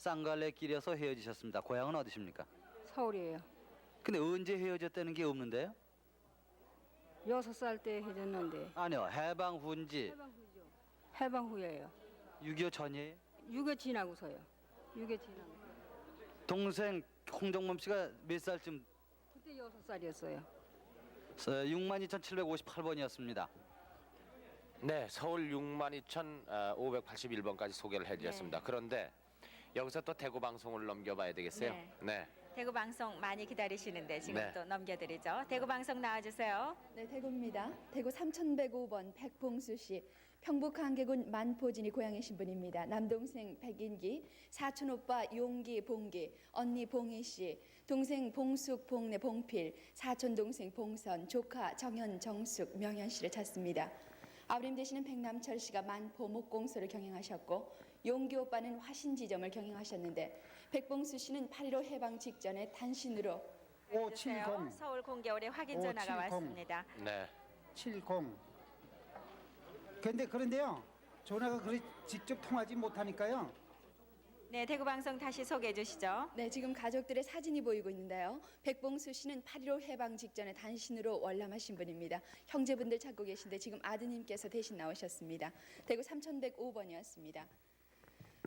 쌍갈래길에서 헤어지셨습니다. 고향은 어디십니까? 서울이에요. 근데 언제 헤어졌다는 게 없는데요? 6살 때 헤어졌는데 아니요, 해방 후인지 해방 후죠. 해방 후예요. 6.25 전이에요? 6개 지나고서요. 6개 지나고. 동생 홍정범 씨가 몇 살쯤? 그때 6살이었어요. 62,758번이었습니다. 네, 서울 62,581번까지 소개를 해드렸습니다. 네. 그런데 여기서 또 대구 방송을 넘겨봐야 되겠어요. 네. 네. 대구 방송 많이 기다리시는데 지금 네. 또 넘겨드리죠. 대구 방송 나와주세요. 네, 대구입니다. 대구 3105번 백봉수 씨. 평북 한계군 만포진이 고향이신 분입니다. 남동생 백인기, 사촌 오빠 용기 봉기, 언니 봉희 씨, 동생 봉숙 봉내 봉필, 사촌 동생 봉선, 조카 정현 정숙 명현 씨를 찾습니다. 아버님 되시는 백남철 씨가 만포 목공소를 경영하셨고 용기 오빠는 화신지점을 경영하셨는데 백봉수 씨는 8.15 해방 직전에 단신으로 주세요. 서울 공개월에 확인 전화가 570. 왔습니다. 네. 70. 그런데요. 전화가 그리 직접 통하지 못하니까요. 네, 대구 방송 다시 소개해 주시죠. 네, 지금 가족들의 사진이 보이고 있는데요. 백봉수 씨는 8.15 해방 직전에 단신으로 월남하신 분입니다. 형제분들 찾고 계신데 지금 아드님께서 대신 나오셨습니다. 대구 3105번이었습니다.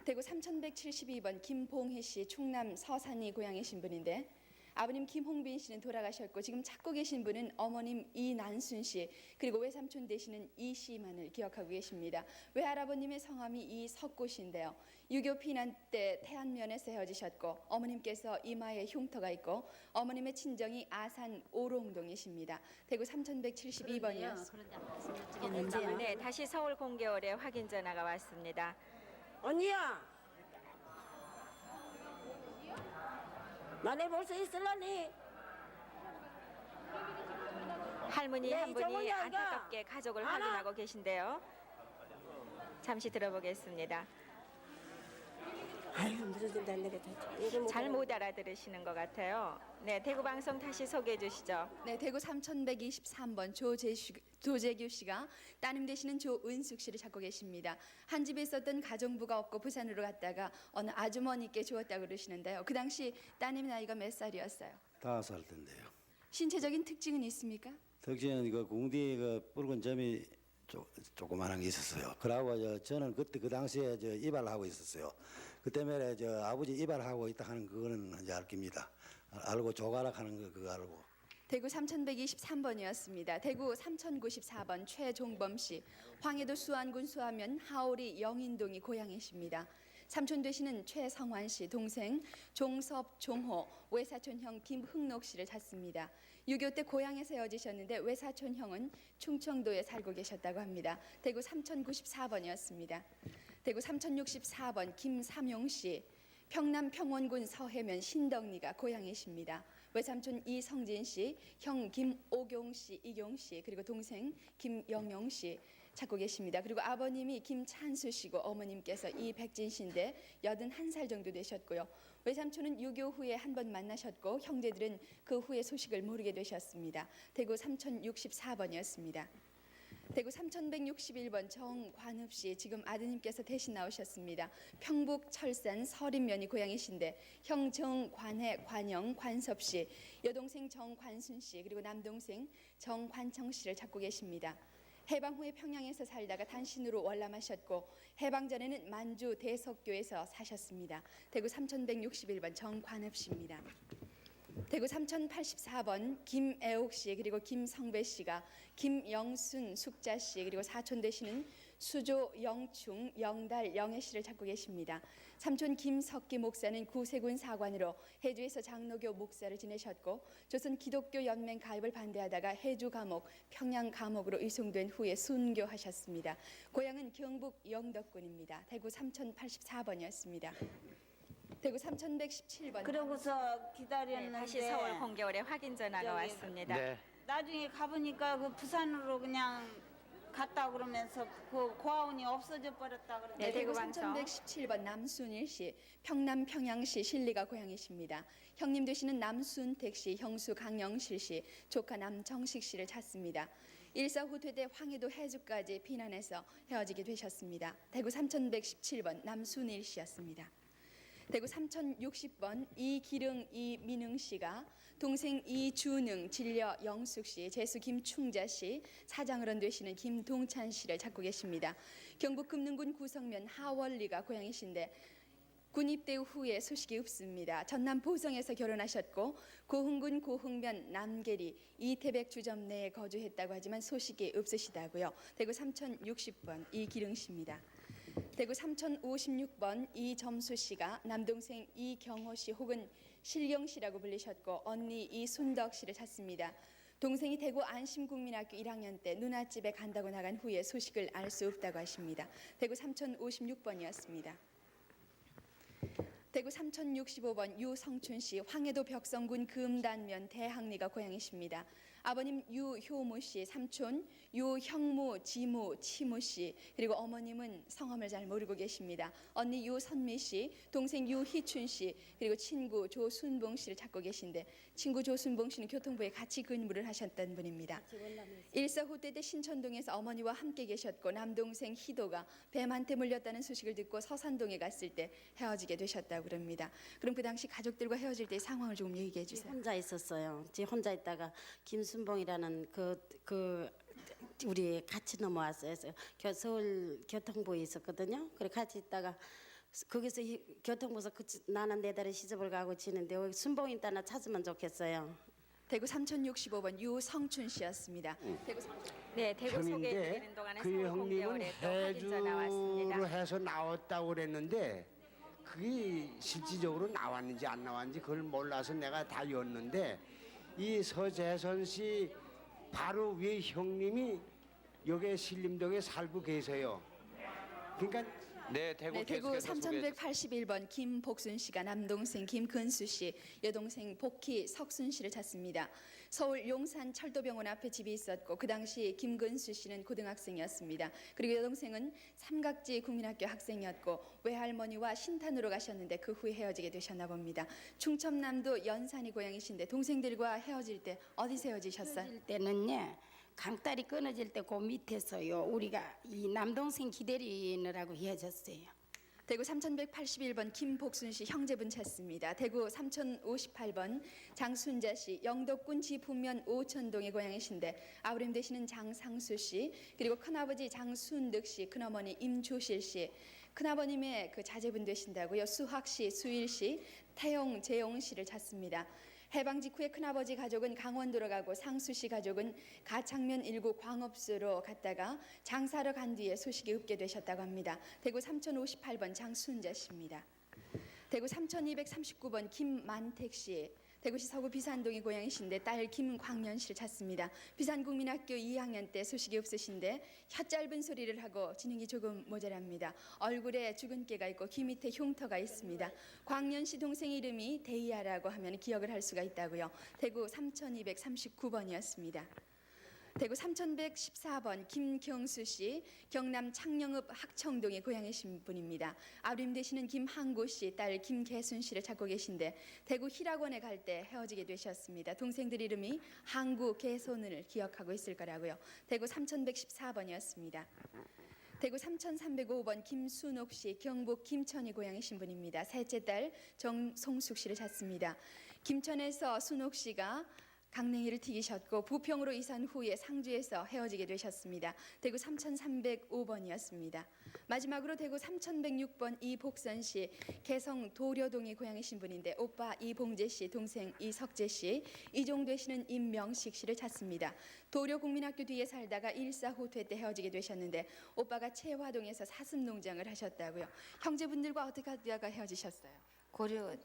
대구 3172번 김봉희 씨, 충남 서산이 고향이신 분인데 아버님 김홍빈 씨는 돌아가셨고 지금 찾고 계신 분은 어머님 이난순 씨 그리고 외삼촌 되시는 이씨만을 기억하고 계십니다. 외할아버님의 성함이 이석구 씨인데요. 6.25 피난 때 태안면에서 헤어지셨고 어머님께서 이마에 흉터가 있고 어머님의 친정이 아산 오롱동이십니다. 대구 3172번이었습니다. 네, 다시 서울 공개월에 확인 전화가 왔습니다. 언니야, 만에 볼 수 있을라니? 할머니 네, 한 분이 이정훈이 아이가. 안타깝게 가족을 하나. 확인하고 계신데요. 잠시 들어보겠습니다. 아유, 무서진다 안 되겠다. 잘 못 알아들으시는 것 같아요. 네, 대구 방송 다시 소개해 주시죠. 네, 대구 3123번 조재규 씨가 따님 되시는 조은숙 씨를 찾고 계십니다. 한 집에 있었던 가정부가 없고 부산으로 갔다가 어느 아주머니께 주었다고 그러시는데요. 그 당시 따님 나이가 몇 살이었어요? 5살 때인데요. 신체적인 특징은 있습니까? 특징은 그 궁디에 그 붉은 점이 조그만한 게 있었어요. 그러고 저는 그때 그 당시에 이발하고 있었어요. 그때 말에 아버지 이발하고 있다 하는 그거는 이제 알 겁니다. 알고 조가락하는 거 그거 알고. 대구 3123번이었습니다. 대구 3094번 최종범 씨. 황해도 수안군 수하면 하오리 영인동이 고향이십니다. 삼촌 되시는 최성환 씨, 동생 종섭, 종호, 외사촌 형 김흥록 씨를 찾습니다. 6.25 때 고향에서 헤어지셨는데 외사촌 형은 충청도에 살고 계셨다고 합니다. 대구 3094번이었습니다. 대구 3064번 김삼용 씨. 평남 평원군 서해면 신덕리가 고향이십니다. 외삼촌 이성진 씨, 형 김오경 씨, 이경 씨, 그리고 동생 김영영 씨 찾고 계십니다. 그리고 아버님이 김찬수 씨고 어머님께서 이백진 씨인데 81살 정도 되셨고요. 외삼촌은 6.25 후에 한 번 만나셨고 형제들은 그 후에 소식을 모르게 되셨습니다. 대구 3064번이었습니다. 대구 3161번 정관읍 씨, 지금 아드님께서 대신 나오셨습니다. 평북 철산 서린면이 고향이신데 형 정관해, 관영, 관섭 씨, 여동생 정관순 씨, 그리고 남동생 정관청 씨를 찾고 계십니다. 해방 후에 평양에서 살다가 단신으로 월남하셨고 해방 전에는 만주 대석교에서 사셨습니다. 대구 3161번 정관읍 씨입니다. 대구 3084번 김애옥 씨 그리고 김성배 씨가 김영순 숙자 씨 그리고 사촌 되시는 수조 영충 영달 영애 씨를 찾고 계십니다. 삼촌 김석기 목사는 구세군 사관으로 해주에서 장로교 목사를 지내셨고 조선 기독교 연맹 가입을 반대하다가 해주 감옥 평양 감옥으로 이송된 후에 순교하셨습니다. 고향은 경북 영덕군입니다. 대구 3084번이었습니다. 대구 3117번. 그러고서 기다렸는데 네, 다시 서울 공개월에 확인 전화가 저기, 왔습니다. 네. 나중에 가보니까 그 부산으로 그냥 갔다 그러면서 그 고아원이 없어져 버렸다 그러더라고요. 네, 대구 대구 방송. 3117번 남순일 씨, 평남 평양시 신리가 고향이십니다. 형님 되시는 남순택 씨, 형수 강영실 씨, 조카 남정식 씨를 찾습니다. 일사 후퇴 때 황해도 해주까지 피난해서 헤어지게 되셨습니다. 대구 3117번 남순일 씨였습니다. 대구 3060번 이기릉 이민흥 씨가 동생 이준응 진려 영숙 씨, 재수 김충자 씨, 사장어른 되시는 김동찬 씨를 찾고 계십니다. 경북 금능군 구성면 하월리가 고향이신데 군 입대 후에 소식이 없습니다. 전남 보성에서 결혼하셨고 고흥군 고흥면 남계리 이태백 주점 내에 거주했다고 하지만 소식이 없으시다고요. 대구 3060번 이기릉 씨입니다. 대구 3056번 이점수 씨가 남동생 이경호 씨 혹은 실경 씨라고 불리셨고 언니 이순덕 씨를 찾습니다. 동생이 대구 안심국민학교 1학년 때 누나집에 간다고 나간 후에 소식을 알 수 없다고 하십니다. 대구 3056번이었습니다. 대구 3065번 유성춘 씨, 황해도 벽성군 금단면 대항리가 고향이십니다. 아버님 유효무 씨, 삼촌 유형무, 지무, 치무 씨, 그리고 어머님은 성함을 잘 모르고 계십니다. 언니 유선미 씨, 동생 유희춘 씨, 그리고 친구 조순봉 씨를 찾고 계신데 친구 조순봉 씨는 교통부에 같이 근무를 하셨던 분입니다. 일사 후퇴 때 신천동에서 어머니와 함께 계셨고 남동생 희도가 뱀한테 물렸다는 소식을 듣고 서산동에 갔을 때 헤어지게 되셨다고 그럽니다. 그럼 그 당시 가족들과 헤어질 때 상황을 조금 얘기해 주세요. 혼자 있었어요. 혼자 있다가 김순봉이라는 우리 같이 넘어왔어요. 그래서 서울 교통부에 있었거든요. 그래 같이 있다가 거기서 교통부에서 나는 내 달에 시집을 가고 지는데 여기 순봉이 있다나 찾으면 좋겠어요. 대구 3065번 유성춘 씨였습니다. 네, 대구 소개해드리는 동안에 그 서울 형님은 공개원에 또 확인자 나왔습니다. 해주로 해서 나왔다고 그랬는데 그게 실질적으로 나왔는지 안 나왔는지 그걸 몰라서 내가 다 였는데 이 서재선 씨 바로 위에 형님이 여기 신림동에 살고 계세요. 그러니까 네, 대구 네, 대구 계속해서 소개해 주세요. 3181번 김복순 씨가 남동생 김근수 씨, 여동생 복희 석순 씨를 찾습니다. 서울 용산 철도병원 앞에 집이 있었고 그 당시 김근수 씨는 고등학생이었습니다. 그리고 여동생은 삼각지 국민학교 학생이었고 외할머니와 신탄으로 가셨는데 그 후에 헤어지게 되셨나 봅니다. 충청남도 연산이 고향이신데 동생들과 헤어질 때 어디서 헤어지셨어요? 끊어질 때는요, 강다리 끊어질 때 그 밑에서요, 우리가 이 남동생 기다리느라고 헤어졌어요. 대구 3181번 김복순 씨 형제분 찾습니다. 대구 3058번 장순자 씨, 영덕군 지북면 오천동의 고향이신데 아버님 되시는 장상수 씨, 그리고 큰아버지 장순득 씨, 큰어머니 임조실 씨, 큰아버님의 그 자제분 되신다고요. 수학 씨, 수일 씨, 태용, 재용 씨를 찾습니다. 해방 직후에 큰아버지 가족은 강원도로 가고 상수 씨 가족은 가창면 일구 광업소로 갔다가 장사로 간 뒤에 소식이 없게 되셨다고 합니다. 대구 3058번 장순자 씨입니다. 대구 3239번 김만택 씨, 대구시 서구 비산동이 고향이신데 딸 김광년 씨를 찾습니다. 비산국민학교 2학년 때 소식이 없으신데 혀 짧은 소리를 하고 지능이 조금 모자랍니다. 얼굴에 주근깨가 있고 귀 밑에 흉터가 있습니다. 광년 씨 동생 이름이 데이아라고 하면 기억을 할 수가 있다고요. 대구 3239번이었습니다. 대구 3114번 김경수 씨, 경남 창녕읍 학청동의 고향이신 분입니다. 아버님 되시는 김항구 씨, 딸 김계순 씨를 찾고 계신데 대구 희락원에 갈 때 헤어지게 되셨습니다. 동생들 이름이 항구, 개손을 기억하고 있을 거라고요. 대구 3114번이었습니다. 대구 3305번 김순옥 씨, 경북 김천이 고향이신 분입니다. 셋째 딸 정송숙 씨를 찾습니다. 김천에서 순옥 씨가 강냉이를 튀기셨고 부평으로 이산 후에 상주에서 헤어지게 되셨습니다. 대구 3305번이었습니다. 마지막으로 대구 3106번 이복선 씨, 개성 도려동이 고향이신 분인데 오빠 이봉재 씨, 동생 이석재 씨, 이종 되시는 임명식 씨를 찾습니다. 도려국민학교 뒤에 살다가 일사후퇴 때 헤어지게 되셨는데 오빠가 채화동에서 사슴농장을 하셨다고요. 형제분들과 어떻게 하다가 헤어지셨어요? 고려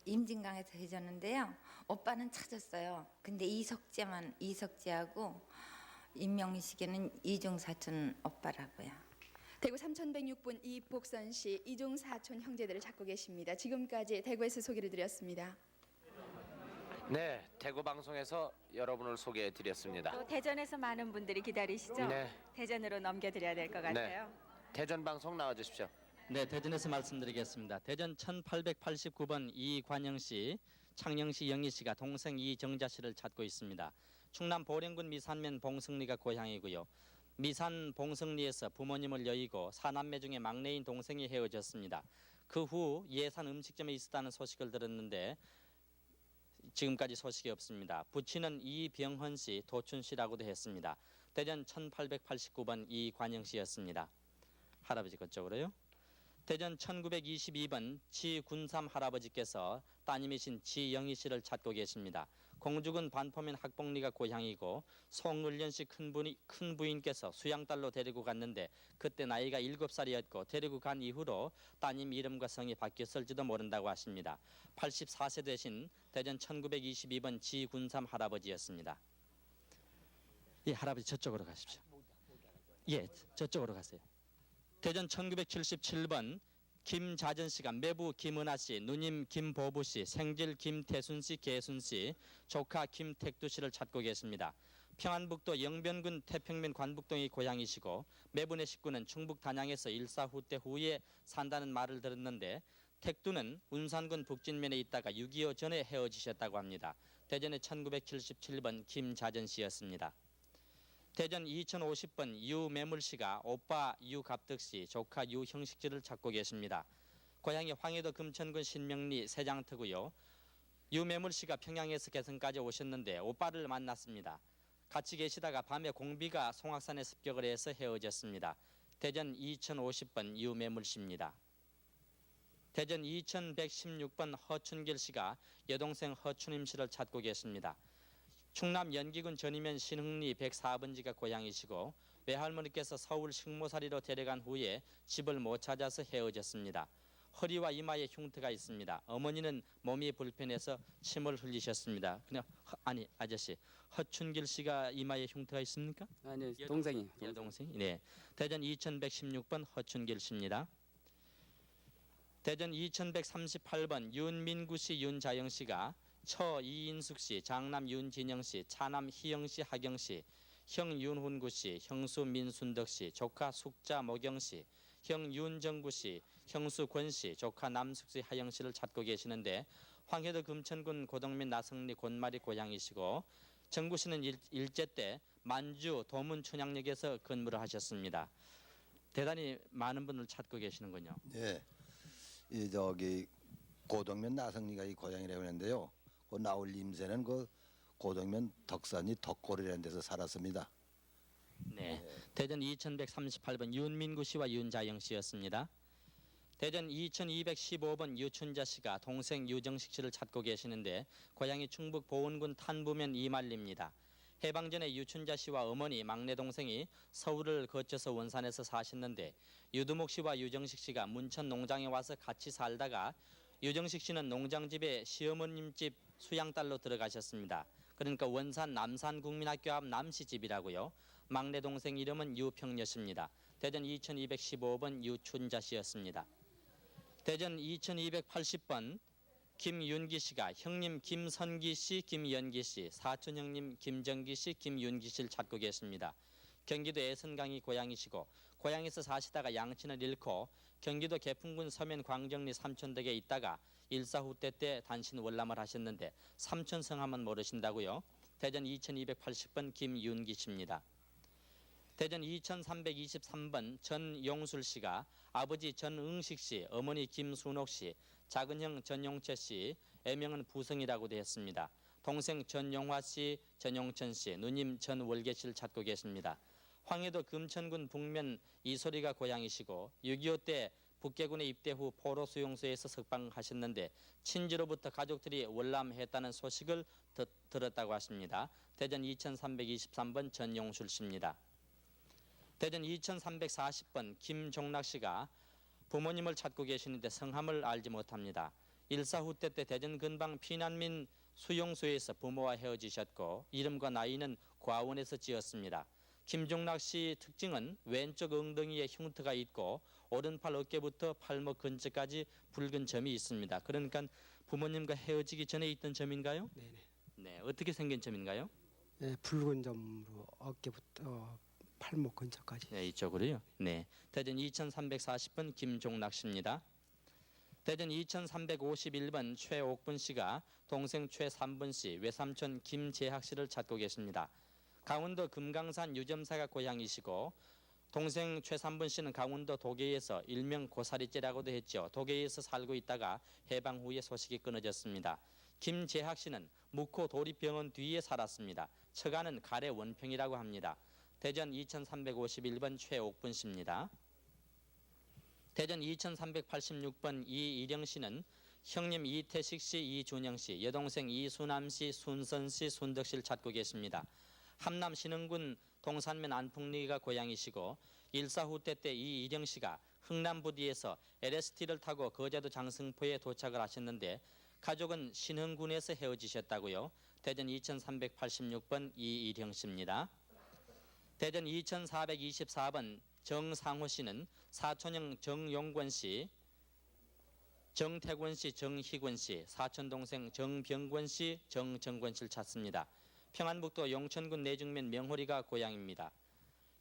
임진강에서 헤어졌는데요. 오빠는 찾았어요. 근데 이석재하고 임명식에는 이종 사촌 오빠라고요. 대구 3106번 이복선 씨, 이종 사촌 형제들을 찾고 계십니다. 지금까지 대구에서 소개를 드렸습니다. 네, 대구 방송에서 여러분을 소개해 드렸습니다. 또 대전에서 많은 분들이 기다리시죠? 네. 대전으로 넘겨드려야 될 것 같아요. 대전 방송 나와 주십시오. 네, 대전에서 말씀드리겠습니다. 대전 1889번 이관영 씨, 창녕시 영희 씨가 동생 이정자 씨를 찾고 있습니다. 충남 보령군 미산면 봉성리가 고향이고요. 미산 봉성리에서 부모님을 여의고 사남매 중에 막내인 동생이 헤어졌습니다. 그 후 예산 음식점에 있었다는 소식을 들었는데 지금까지 소식이 없습니다. 부친은 이병헌 씨, 도춘 씨라고도 했습니다. 대전 1889번 이관영 씨였습니다. 할아버지 그쪽으로요. 대전 1922번 지군삼 할아버지께서 따님이신 지영희 씨를 찾고 계십니다. 공주군 반포면 학봉리가 고향이고 송을련 씨 큰 부인께서 수양딸로 데리고 갔는데 그때 나이가 7살이었고 데리고 간 이후로 따님 이름과 성이 바뀌었을지도 모른다고 하십니다. 84세 되신 대전 1922번 지군삼 할아버지였습니다. 예, 할아버지 저쪽으로 가십시오. 예, 저쪽으로 가세요. 대전 1977번 김자전 씨가 매부 김은하 씨, 누님 김보부 씨, 생질 김태순 씨, 계순 씨, 조카 김택두 씨를 찾고 계십니다. 평안북도 영변군 태평면 관북동이 고향이시고 매분의 식구는 충북 단양에서 일사후퇴 후에 산다는 말을 들었는데 택두는 운산군 북진면에 있다가 6.25 전에 헤어지셨다고 합니다. 대전의 1977번 김자전 씨였습니다. 대전 2050번 유매물 씨가 오빠 유갑득 씨, 조카 유형식 씨를 찾고 계십니다. 고향이 황해도 금천군 신명리 세장터고요. 유매물 씨가 평양에서 개성까지 오셨는데 오빠를 만났습니다. 같이 계시다가 밤에 공비가 송악산에 습격을 해서 헤어졌습니다. 대전 2050번 유매물 씨입니다. 대전 2116번 허춘길 씨가 여동생 허춘임 씨를 찾고 계십니다. 충남 연기군 전이면 신흥리 104번지가 고향이시고 외할머니께서 서울 식모살이로 데려간 후에 집을 못 찾아서 헤어졌습니다. 허리와 이마에 흉터가 있습니다. 어머니는 몸이 불편해서 침을 흘리셨습니다. 그냥 아니 아저씨 허춘길 씨가 이마에 흉터가 있습니까? 아니 동생이. 여동생. 네. 대전 2116번 허춘길 씨입니다. 대전 2138번 윤민구 씨, 윤자영 씨가 처 이인숙 씨, 장남 윤진영 씨, 차남 희영 씨, 하경 씨, 형 윤훈구 씨, 형수 민순덕 씨, 조카 숙자 모경 씨, 형 윤정구 씨, 형수 권 씨, 조카 남숙 씨, 하영 씨를 찾고 계시는데 황해도 금천군 고동면 나성리 곤마리 고향이시고 정구 씨는 일제 때 만주 도문 춘향역에서 근무를 하셨습니다. 대단히 많은 분을 찾고 계시는군요. 예, 이 저기 고동면 나성리가 이 고향이라고 하는데요. 그 나올 임새는 그 고동면 덕산이 덕골이라는 데서 살았습니다. 네, 대전 2138번 윤민구 씨와 윤자영 씨였습니다. 대전 2215번 유춘자 씨가 동생 유정식 씨를 찾고 계시는데 고향이 충북 보은군 탄부면 이말리입니다. 해방 전에 유춘자 씨와 어머니 막내 동생이 서울을 거쳐서 원산에서 사셨는데 유두목 씨와 유정식 씨가 문천 농장에 와서 같이 살다가 유정식 씨는 농장집에 시어머님 집 수양딸로 들어가셨습니다. 그러니까 원산 남산국민학교 앞 남씨집이라고요. 막내 동생 이름은 유평여 씨입니다. 대전 2215번 유춘자 씨였습니다. 대전 2280번 김윤기 씨가 형님 김선기 씨, 김연기 씨, 사촌 형님 김정기 씨, 김윤기 씨를 찾고 계십니다. 경기도 애선강이 고향이시고 고향에서 사시다가 양친을 잃고 경기도 개풍군 서면 광정리 삼촌댁에 있다가 일사후퇴 때 단신 월남을 하셨는데 삼촌 성함은 모르신다고요. 대전 2280번 김윤기 씨입니다. 대전 2323번 전용술 씨가 아버지 전응식 씨, 어머니 김순옥 씨, 작은 형 전용채 씨, 애명은 부성이라고 되어 있습니다. 동생 전용화 씨, 전용천 씨, 누님 전월계 씨를 찾고 계십니다. 황해도 금천군 북면 이소리가 고향이시고 6.25 때 북계군에 입대 후 포로 수용소에서 석방하셨는데 친지로부터 가족들이 월남했다는 소식을 들었다고 하십니다. 대전 2323번 전용술 씨입니다. 대전 2340번 김종락 씨가 부모님을 찾고 계시는데 성함을 알지 못합니다. 일사후퇴 때 대전 근방 피난민 수용소에서 부모와 헤어지셨고 이름과 나이는 과원에서 지었습니다. 김종락 씨 특징은 왼쪽 엉덩이에 흉터가 있고 오른팔 어깨부터 팔목 근처까지 붉은 점이 있습니다. 그러니까 부모님과 헤어지기 전에 있던 점인가요? 네네. 네, 어떻게 생긴 점인가요? 네, 붉은 점으로 어깨부터 팔목 근처까지. 네, 이쪽으로요. 네, 대전 2340번 김종락 씨입니다. 대전 2351번 최옥분 씨가 동생 최삼분 씨, 외삼촌 김재학 씨를 찾고 계십니다. 강원도 금강산 유점사가 고향이시고 동생 최삼분 씨는 강원도 도계에서 일명 고사리째라고도 했죠. 도계에서 살고 있다가 해방 후에 소식이 끊어졌습니다. 김재학 씨는 묵호 도립병원 뒤에 살았습니다. 처가는 가래 원평이라고 합니다. 대전 2351번 최옥분 씨입니다. 대전 2386번 이일영 씨는 형님 이태식 씨, 이준영 씨, 여동생 이수남 씨, 순선 씨, 순덕 씨를 찾고 계십니다. 함남 신흥군 동산면 안풍리가 고향이시고 일사후 때 이일영 씨가 흥남 부디에서 LST를 타고 거제도 장승포에 도착을 하셨는데 가족은 신흥군에서 헤어지셨다고요. 대전 2386번 이일영 씨입니다. 대전 2424번 정상호 씨는 사촌형 정용권 씨, 정태권 씨, 정희권 씨, 사촌 동생 정병권 씨, 정정권 씨를 찾습니다. 평안북도 용천군 내중면 명호리가 고향입니다.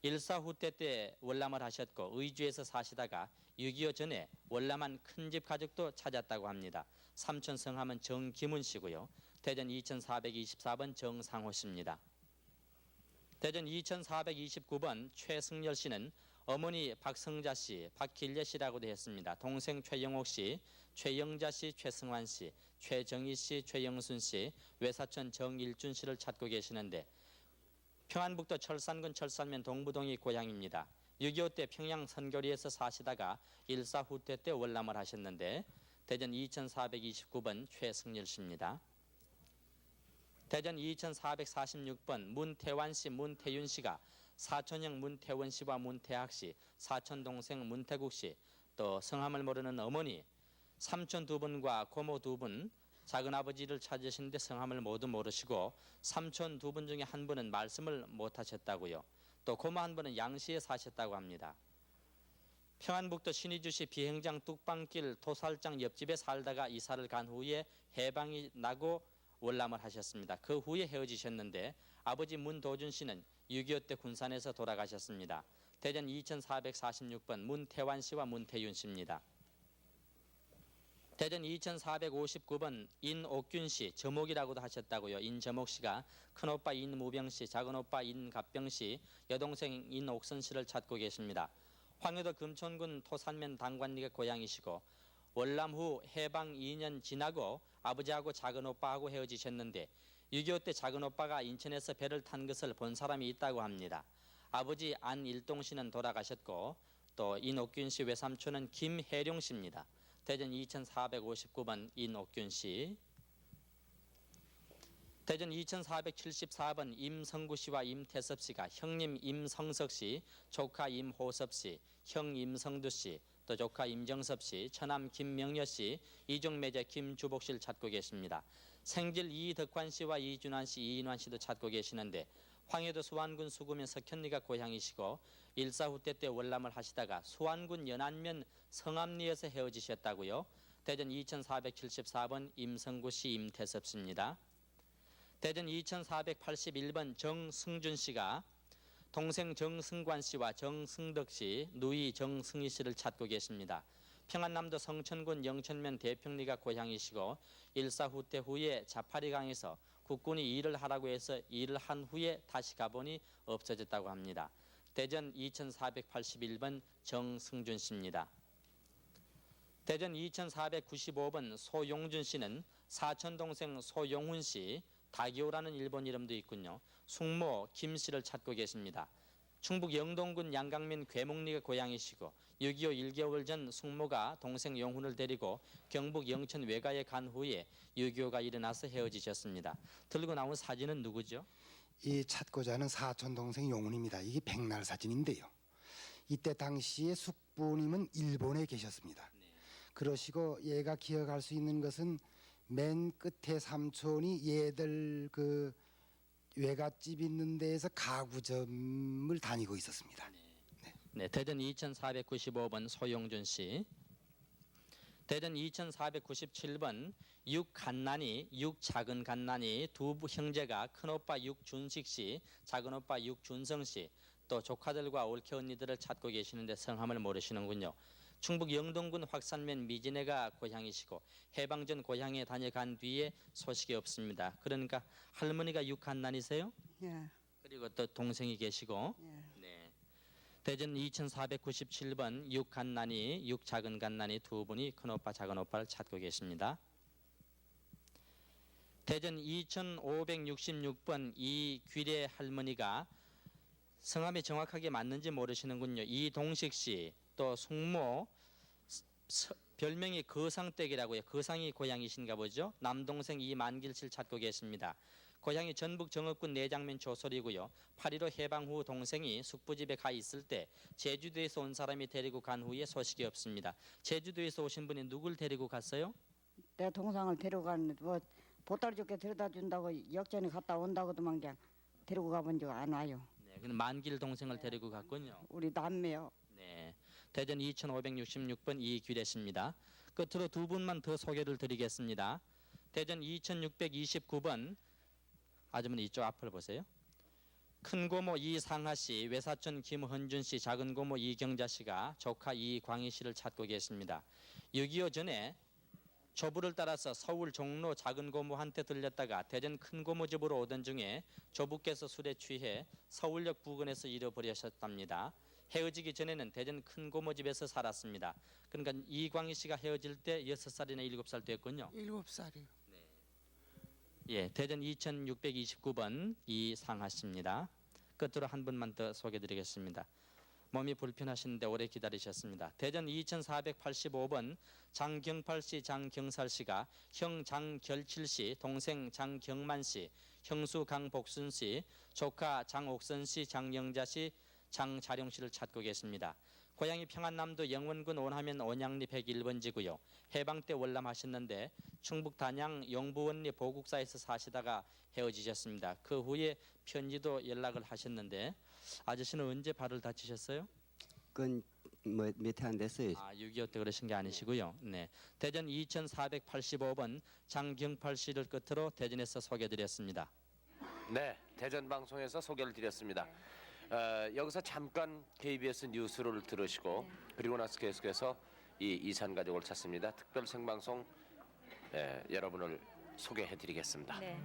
일사후 때 월남을 하셨고 의주에서 사시다가 6.25 전에 월남한 큰집 가족도 찾았다고 합니다. 삼촌 성함은 정기문 씨고요. 대전 2424번 정상호 씨입니다. 대전 2429번 최승열 씨는 어머니 박성자 씨, 박길래 씨라고도 했습니다. 동생 최영옥 씨, 최영자 씨, 최승환 씨, 최정희 씨, 최영순 씨, 외사촌 정일준 씨를 찾고 계시는데 평안북도 철산군 철산면 동부동이 고향입니다. 6.25 때 평양 선교리에서 사시다가 일사후 때 월남을 하셨는데 대전 2429번 최승열 씨입니다. 대전 2446번 문태환 씨, 문태윤 씨가 사촌형 문태원 씨와 문태학 씨, 사촌 동생 문태국 씨, 또 성함을 모르는 어머니, 삼촌 두 분과 고모 두 분, 작은아버지를 찾으시는데 성함을 모두 모르시고 삼촌 두 분 중에 한 분은 말씀을 못하셨다고요. 또 고모 한 분은 양시에 사셨다고 합니다. 평안북도 신의주시 비행장 뚝방길 도살장 옆집에 살다가 이사를 간 후에 해방이 나고 월남을 하셨습니다. 그 후에 헤어지셨는데 아버지 문도준 씨는 6.25 때 군산에서 돌아가셨습니다. 대전 2446번 문태환 씨와 문태윤 씨입니다. 대전 2459번 인옥균 씨, 저목이라고도 하셨다고요. 인저목 씨가 큰오빠 인무병 씨, 작은오빠 인갑병 씨, 여동생 인옥선 씨를 찾고 계십니다. 황해도 금천군 토산면 당관리가 고향이시고 월남 후 해방 2년 지나고 아버지하고 작은오빠하고 헤어지셨는데 6.25 때 작은오빠가 인천에서 배를 탄 것을 본 사람이 있다고 합니다. 아버지 안일동 씨는 돌아가셨고 또 인옥균 씨 외삼촌은 김혜룡 씨입니다. 대전 2459번 인옥균 씨. 대전 2474번 임성구 씨와 임태섭 씨가 형님 임성석 씨, 조카 임호섭 씨, 형 임성두 씨, 또 조카 임정섭 씨, 처남 김명여 씨, 이종매제 김주복 씨를 찾고 계십니다. 생질 이덕환 씨와 이준환 씨, 이인환 씨도 찾고 계시는데 황해도 수안군 수구면 석현리가 고향이시고 일사후 때 월남을 하시다가 수안군 연안면 성암리에서 헤어지셨다고요. 대전 2474번 임성구 씨, 임태섭 씨입니다. 대전 2481번 정승준 씨가 동생 정승관 씨와 정승덕 씨, 누이 정승희 씨를 찾고 계십니다. 평안남도 성천군 영천면 대평리가 고향이시고 일사후 때 후에 자파리강에서 국군이 일을 하라고 해서 일을 한 후에 다시 가보니 없어졌다고 합니다. 대전 2481번 정승준 씨입니다. 대전 2495번 소용준 씨는 사촌 동생 소용훈 씨, 다기오라는 일본 이름도 있군요. 숙모 김 씨를 찾고 계십니다. 충북 영동군 양강면 괴목리가 고향이시고 6.25 1개월 전 숙모가 동생 용훈을 데리고 경북 영천 외가에 간 후에 6.25가 일어나서 헤어지셨습니다. 들고 나온 사진은 누구죠? 이 찾고자 하는 사촌 동생 용훈입니다. 이게 백날 사진인데요. 이때 당시에 숙부님은 일본에 계셨습니다. 그러시고 얘가 기억할 수 있는 것은 맨 끝에 삼촌이 얘들 그 외갓집 있는 데에서 가구점을 다니고 있었습니다. 네, 대전 2495번 소용준 씨. 대전 2497번 육간난이, 육작은 간난이 두 형제가 큰오빠 육준식 씨, 작은오빠 육준성 씨, 또 조카들과 올케 언니들을 찾고 계시는데 성함을 모르시는군요. 충북 영동군 확산면 미진해가 고향이시고 해방전 고향에 다녀간 뒤에 소식이 없습니다. 그러니까 할머니가 육한난이세요? 예. 그리고 또 동생이 계시고. 예. 네. 대전 2497번 6갓난이 6 작은 갓난이 두 분이 큰오빠 작은 오빠를 찾고 계십니다. 대전 2566번 이귀래 할머니가 성함이 정확하게 맞는지 모르시는군요. 이동식 씨, 또 숙모 별명이 거상댁이라고요. 거상이 고향이신가 보죠. 남동생 이만길 씨를 찾고 계십니다. 고향이 전북 정읍군 내장면 조솔이고요. 8.15 해방 후 동생이 숙부집에 가 있을 때 제주도에서 온 사람이 데리고 간 후에 소식이 없습니다. 제주도에서 오신 분이 누굴 데리고 갔어요? 내 동생을 데리고 갔는데 뭐 보따리 좋게 데려다 준다고 역전에 갔다 온다고도만 그냥 데리고 가본 적 안 와요. 네, 그럼 만길 동생을 데리고 갔군요. 우리 남매요. 네, 대전 2566번 이귀래 씨입니다. 끝으로 두 분만 더 소개를 드리겠습니다. 대전 2629번 아주머니 이쪽 앞을 보세요. 큰고모 이상하 씨, 외사촌 김헌준 씨, 작은고모 이경자 씨가 조카 이광희 씨를 찾고 계십니다. 6.25 전에 조부를 따라서 서울 종로 작은고모한테 들렸다가 대전 큰고모 집으로 오던 중에 조부께서 술에 취해 서울역 부근에서 잃어버리셨답니다. 헤어지기 전에는 대전 큰고모 집에서 살았습니다. 그러니까 이광희 씨가 헤어질 때 6살이나 7살 됐군요. 7살이요. 예, 대전 2629번 이상하 씨입니다. 끝으로 한 분만 더 소개드리겠습니다. 몸이 불편하신데 오래 기다리셨습니다. 대전 2485번 장경팔 씨, 장경살 씨가 형 장결칠 씨, 동생 장경만 씨, 형수 강복순 씨, 조카 장옥선 씨, 장영자 씨, 장자룡 씨를 찾고 계십니다. 고향이 평안남도 영원군 온하면 온양리 101번지고요. 해방 때 월남하셨는데 충북 단양 영부원리 보국사에서 사시다가 헤어지셨습니다. 그 후에 편지도 연락을 하셨는데 아저씨는 언제 발을 다치셨어요? 그건 뭐 몇 해 안 됐어요. 6.25 때 그러신 게 아니시고요. 네, 대전 2485번 장경팔 씨를 끝으로 대전에서 소개드렸습니다. 네, 대전 방송에서 소개를 드렸습니다. 여기서 잠깐 KBS 뉴스를 들으시고 그리고 나서 계속해서 이 이산 가족을 찾습니다. 특별 생방송 여러분을 소개해드리겠습니다. 네.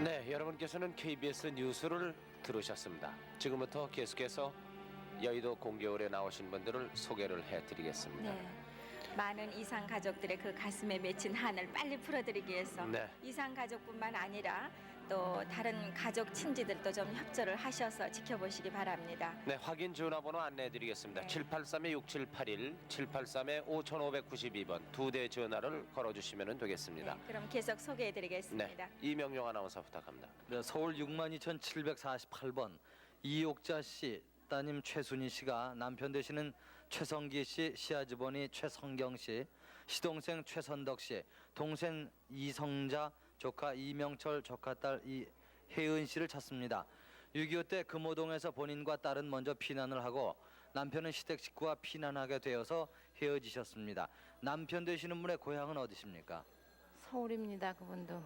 네, 여러분께서는 KBS 뉴스를 들으셨습니다. 지금부터 계속해서 여의도 공개홀에 나오신 분들을 소개를 해드리겠습니다. 네. 많은 이상 가족들의 그 가슴에 맺힌 한을 빨리 풀어드리기 위해서 네. 이상 가족뿐만 아니라 또 다른 가족 친지들도 좀 협조를 하셔서 지켜보시기 바랍니다. 네, 확인 전화번호 안내해드리겠습니다. 783-6781, 783-5592번 두 대 전화를 걸어주시면 되겠습니다. 그럼 계속 소개해드리겠습니다. 네, 이명용 아나운서 부탁합니다. 네, 서울 62,748번 이옥자 씨 따님 최순희 씨가 남편 되시는 최성기 씨, 시아주버니 최성경 씨, 시동생 최선덕 씨, 동생 이성자, 조카 이명철, 조카딸 이혜은 씨를 찾습니다. 6.25 때 금호동에서 본인과 딸은 먼저 피난을 하고 남편은 시댁 식구와 피난하게 되어서 헤어지셨습니다. 남편 되시는 분의 고향은 어디십니까? 서울입니다. 그분도.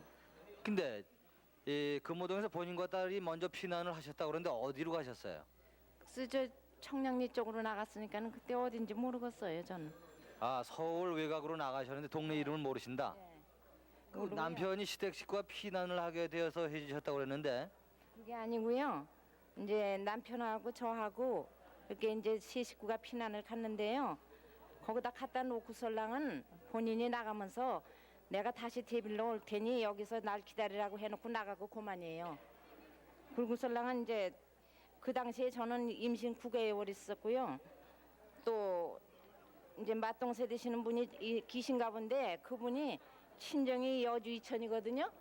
근데 이 금호동에서 본인과 딸이 먼저 피난을 하셨다고 그러는데 어디로 가셨어요? 그래서 저 청량리 쪽으로 나갔으니까는 그때 어딘지 모르겠어요. 저는. 서울 외곽으로 나가셨는데 동네 이름을 모르신다? 그 모르고요. 남편이 시댁 식구와 피난을 하게 되어서 해주셨다고 그랬는데 그게 아니고요. 이제 남편하고 저하고 이렇게 이제 세 식구가 피난을 갔는데요. 거기다 갖다 놓고 설랑은 본인이 나가면서 내가 다시 데빌러 올 테니 여기서 날 기다리라고 해놓고 나가고 그만이에요. 그리고 설랑은 이제 그 당시에 저는 임신 9개월 있었고요. 또 이제 맞동세 되시는 분이 계신가 본데 그분이 친정이 여주 이천이거든요.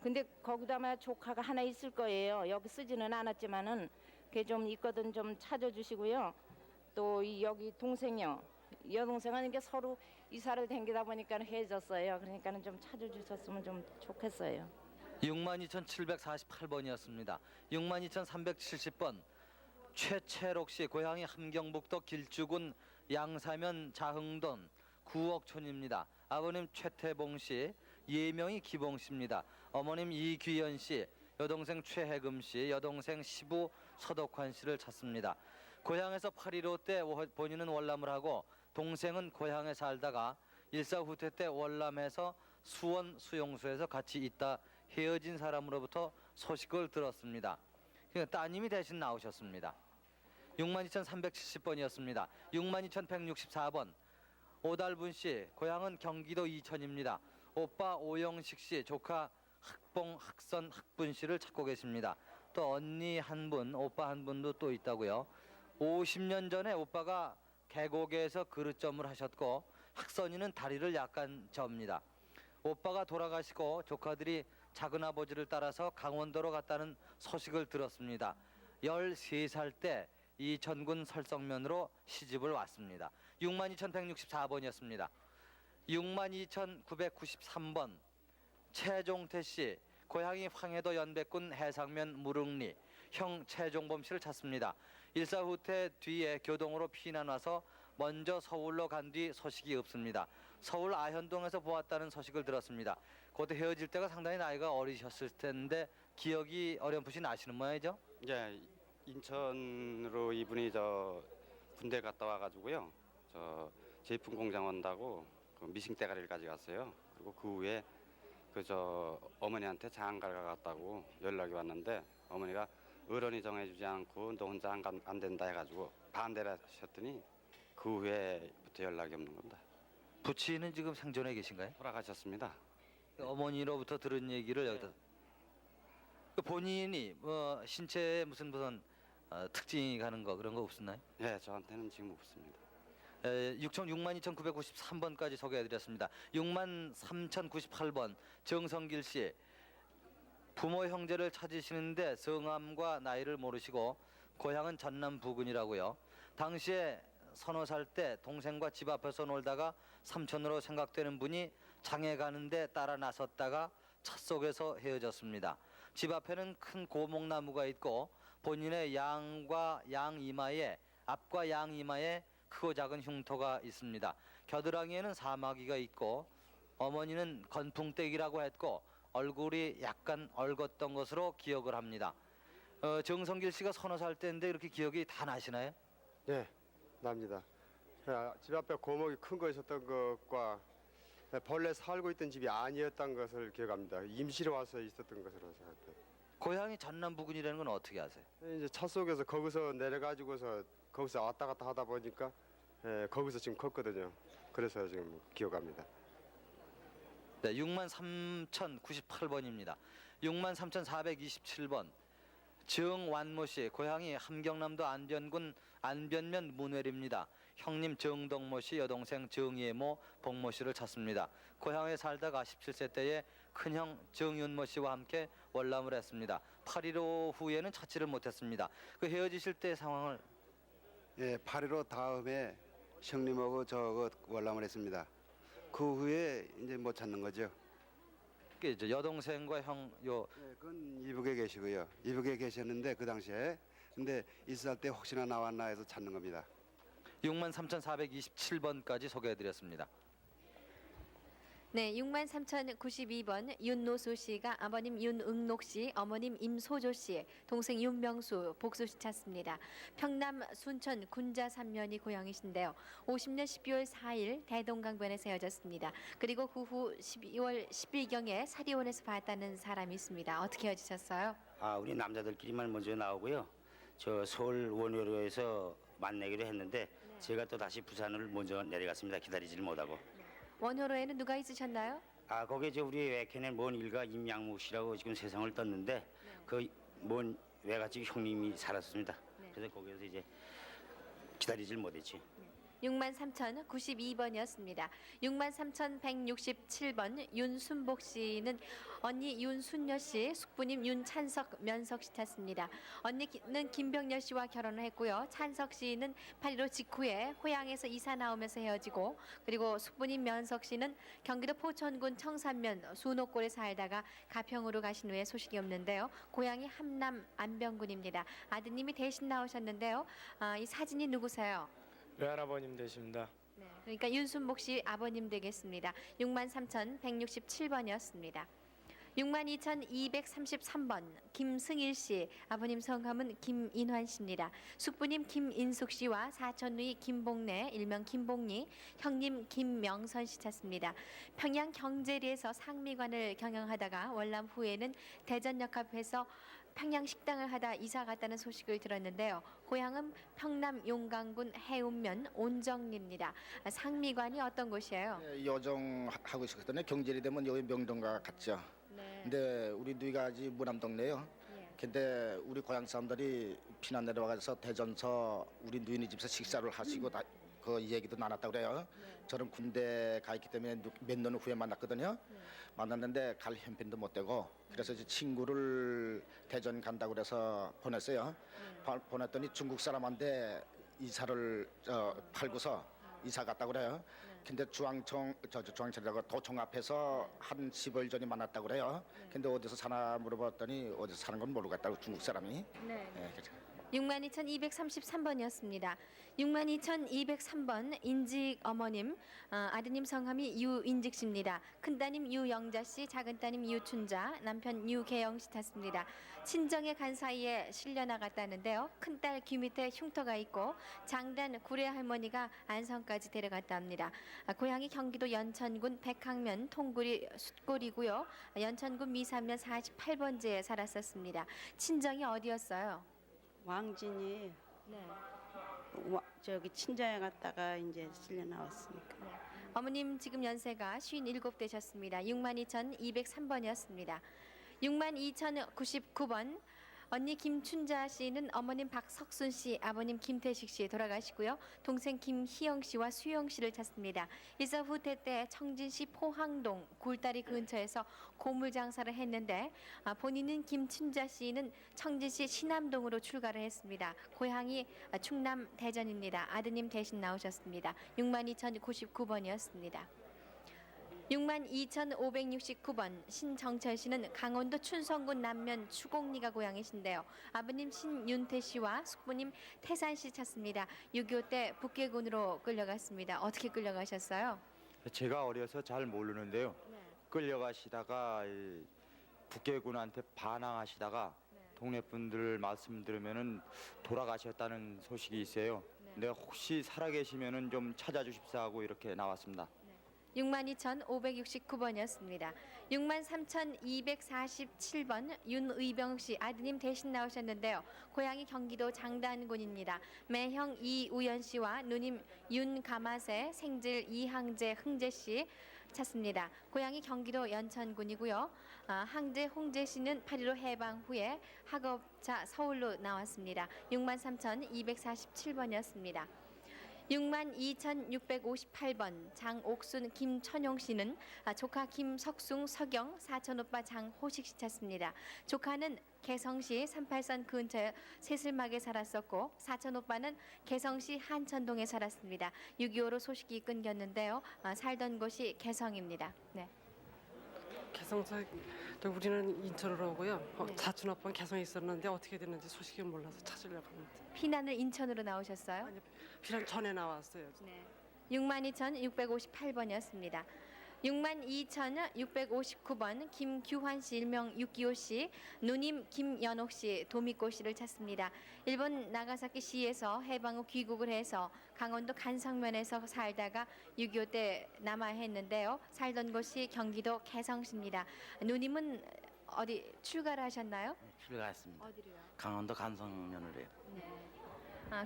근데 거기다만 조카가 하나 있을 거예요. 여기 쓰지는 않았지만은 그게 좀 있거든 좀 찾아주시고요. 또 여기 동생이요. 여동생은 이게 서로 이사를 댕기다 보니까 헤어졌어요. 그러니까는 좀 찾아주셨으면 좀 좋겠어요. 62,748번이었습니다. 62,370번 최채록 씨 고향이 함경북도 길주군 양사면 자흥동 구옥촌입니다. 아버님 최태봉 씨, 예명이 기봉 씨입니다. 어머님 이귀연 씨, 여동생 최혜금 씨, 여동생 시부 서덕환 씨를 찾습니다. 고향에서 8.15 때 본인은 월남을 하고 동생은 고향에 살다가 일사후퇴 때 월남에서 수원 수용소에서 같이 있다 헤어진 사람으로부터 소식을 들었습니다. 그러니까 따님이 대신 나오셨습니다. 62,370번이었습니다. 62,164번 오달분 씨 고향은 경기도 이천입니다. 오빠 오영식 씨 조카 학봉 학선 학분 씨를 찾고 계십니다. 또 언니 한 분 오빠 한 분도 또 있다고요. 50년 전에 오빠가 계곡에서 그릇점을 하셨고 학선이는 다리를 약간 접니다. 오빠가 돌아가시고 조카들이 작은아버지를 따라서 강원도로 갔다는 소식을 들었습니다. 13살 때 이천군 설성면으로 시집을 왔습니다. 62,164번이었습니다. 62,993번 최종태 씨 고향이 황해도 연백군 해상면 무릉리 형 최종범 씨를 찾습니다. 일사후퇴 뒤에 교동으로 피난 와서 먼저 서울로 간 뒤 소식이 없습니다. 서울 아현동에서 보았다는 소식을 들었습니다. 그때 헤어질 때가 상당히 나이가 어리셨을 텐데 기억이 어렴풋이 나시는 모양이죠? 예, 인천으로 이분이 저 군대 갔다 와가지고요. 저 제품 공장 온다고 그 미싱 대가리를 가져갔어요. 그리고 그 후에 그 저 어머니한테 장가가 갔다고 연락이 왔는데 어머니가 어른이 정해주지 않고 너 혼자 안 된다 해가지고 반대를 하셨더니 그 후에부터 연락이 없는 겁니다. 부친은 지금 생존해 계신가요? 돌아가셨습니다. 어머니로부터 들은 얘기를 여기다 그 본인이 뭐 신체에 무슨 특징이 가는 거 그런 거 없었나요? 예, 저한테는 지금 없습니다. 62,993번까지 소개해드렸습니다. 63,098번 정성길 씨 부모 형제를 찾으시는데 성함과 나이를 모르시고 고향은 전남 부근이라고요. 당시에 3살 때 동생과 집 앞에서 놀다가 삼촌으로 생각되는 분이 장에 가는데 따라 나섰다가 차 속에서 헤어졌습니다. 집 앞에는 큰 고목나무가 있고 본인의 양과 양 이마에 앞과 양 이마에 크고 작은 흉터가 있습니다. 겨드랑이에는 사마귀가 있고 어머니는 건풍떼기라고 했고 얼굴이 약간 얼었던 것으로 기억을 합니다. 정성길 씨가 3살 때인데 이렇게 기억이 다 나시나요? 예, 납니다. 집 앞에 고목이 큰 거 있었던 것과 본래 살고 있던 집이 아니었던 것을 기억합니다. 임시로 와서 있었던 것으로 생각해요. 고향이 전남 부근이라는 건 어떻게 아세요? 이제 차 속에서 거기서 내려가지고서 거기서 왔다 갔다 하다 보니까 거기서 지금 컸거든요. 그래서 지금 기억합니다. 네, 63,098번입니다. 63,427번 정완모 씨 고향이 함경남도 안변군 안변면 문회리입니다. 형님 정덕모 씨 여동생 정예모 복모 씨를 찾습니다. 고향에 살다가 17세 때에 큰형 정윤모 씨와 함께 월남을 했습니다. 8.15 후에는 찾지를 못했습니다. 그 헤어지실 때 상황을 예, 8.15 다음에 형님하고 저 월남을 했습니다. 그 후에 이제 못 찾는 거죠. 그 이제 여동생과 형 요 네, 그건 이북에 계시고요. 이북에 계셨는데 그 당시에 근데 있을 때 혹시나 나왔나 해서 찾는 겁니다. 63,427번까지 소개해드렸습니다. 네, 63,092번 윤노수 씨가 아버님 윤응록 씨, 어머님 임소조 씨, 동생 윤명수, 복수 씨 찾습니다. 평남 순천 군자 삼면이 고향이신데요. 50년 12월 4일 대동강변에서 헤어졌습니다. 그리고 그 후 12월 10일경에 사리원에서 봤다는 사람이 있습니다. 어떻게 헤어지셨어요? 우리 남자들끼리만 먼저 나오고요. 저 서울 원효로에서 만나기로 했는데 제가 또 다시 부산을 먼저 내려갔습니다. 기다리지를 못하고. 원효로에는 누가 있으셨나요? 거기에 우리 외캐는 먼 일가 임양무 씨라고 지금 세상을 떴는데 그 먼 외갓집 형님이 살았습니다. 그래서 거기에서 이제 기다리질 못했지. 63,092번이었습니다. 63,167번 윤순복 씨는 언니 윤순여 씨, 숙부님 윤찬석, 면석 씨 탔습니다. 언니는 김병렬 씨와 결혼을 했고요. 찬석 씨는 8.15 직후에 호양에서 이사 나오면서 헤어지고, 그리고 숙부님 면석 씨는 경기도 포천군 청산면 수노골에 살다가 가평으로 가신 후에 소식이 없는데요. 고향이 함남 안병군입니다. 아드님이 대신 나오셨는데요. 이 사진이 누구세요? 외할아버님 되십니다. 그러니까 윤순복 씨 아버님 되겠습니다. 63,167번이었습니다. 62,233번 김승일 씨, 아버님 성함은 김인환 씨입니다. 숙부님 김인숙 씨와 사촌 누이 김봉래, 일명 김봉리, 형님 김명선 씨 찾습니다. 평양 경제리에서 상미관을 경영하다가 월남 후에는 대전역합에서 평양 식당을 하다 이사 갔다는 소식을 들었는데요. 고향은 평남 용강군 해운면 온정리입니다. 상미관이 어떤 곳이에요? 요정하고 있었거든요. 경제리 되면 여기 명동과 같죠. 근데 우리 누이가 아직 무남동네요. 근데 우리 고향 사람들이 피난 내려와서 대전서 우리 누이네 집에서 식사를 하시고 다 그 얘기도 나눴다고 그래요. 저는 군대 가 있기 때문에 몇 년 후에 만났거든요. 만났는데 갈 형편도 못 되고, 그래서 이제 친구를 대전 간다고 그래서 보냈어요. 보냈더니 중국 사람한테 이사를 팔고서 이사 갔다고 그래요. 근데 중앙청이라고 도청 앞에서 한 10월 전에 만났다고 그래요. 근데 어디서 사나 물어봤더니 어디서 사는 건 모르겠다고 중국 사람이. 네. 그렇죠. 62,233번이었습니다. 62,203번 인직 어머님, 아드님 성함이 유인직 씨입니다. 큰따님 유영자 씨, 작은따님 유춘자, 남편 유계영 씨 탔습니다. 친정에 간 사이에 실려 나갔다는데요. 큰딸 귀 밑에 흉터가 있고 장단 구례 할머니가 안성까지 데려갔다 합니다. 고향이 경기도 연천군 백항면 통구리 숫골이고요. 연천군 미산면 48번지에 살았었습니다. 친정이 어디였어요? 왕진이 저기 친정에 갔다가 이제 실려 나왔으니까. 어머님 지금 연세가 57 되셨습니다. 62,203번이었습니다. 62,099번 언니 김춘자 씨는 어머님 박석순 씨, 아버님 김태식 씨 돌아가시고요. 동생 김희영 씨와 수영 씨를 찾습니다. 일사 후퇴 때 청진시 포항동 굴다리 근처에서 고물 장사를 했는데 본인은 김춘자 씨는 청진시 신암동으로 출가를 했습니다. 고향이 충남 대전입니다. 아드님 대신 나오셨습니다. 62,099번이었습니다. 62,569번 신정철 씨는 강원도 춘성군 남면 추곡리가 고향이신데요. 아버님 신윤태 씨와 숙부님 태산 씨 찾습니다. 6.25 때 북계군으로 끌려갔습니다. 어떻게 끌려가셨어요? 제가 어려서 잘 모르는데요. 끌려가시다가 이 북계군한테 반항하시다가 동네 분들 말씀 들으면은 돌아가셨다는 소식이 있어요. 근데 혹시 살아계시면은 좀 찾아주십사 하고 이렇게 나왔습니다. 62,569번이었습니다. 63,247번 윤의병 씨 아드님 대신 나오셨는데요. 고향이 경기도 장단군입니다. 매형 이우연 씨와 누님 윤가마세 생질 이항재 흥재 씨 찾습니다. 고향이 경기도 연천군이고요. 항재 홍재 씨는 8.15 해방 후에 학업자 서울로 나왔습니다. 63,247번이었습니다. 62,658번 장옥순 김천용 씨는 조카 김석숭 서경, 사촌 오빠 장호식 씨 찾습니다. 조카는 개성시 38선 근처 새슬막에 살았었고 사촌 오빠는 개성시 한천동에 살았습니다. 6.25로 소식이 끊겼는데요. 살던 곳이 개성입니다. 네. 개성서 우리는 인천으로 오고요. 사촌 오빠는 개성에 있었는데 어떻게 됐는지 소식이 몰라서 찾으려고 합니다. 피난을 인천으로 나오셨어요? 아니, 피난 전에 나왔어요. 네. 62,658번이었습니다. 62,659번 김규환 씨 일명 6.25 씨, 누님 김연옥 씨, 도미꼬 씨를 찾습니다. 일본 나가사키 시에서 해방 후 귀국을 해서 강원도 간성면에서 살다가 6.25 때 남하했는데요. 살던 곳이 경기도 개성시입니다. 누님은 어디 출가를 하셨나요? 출가했습니다. 어디로요? 강원도 간성면으로 해요. 네.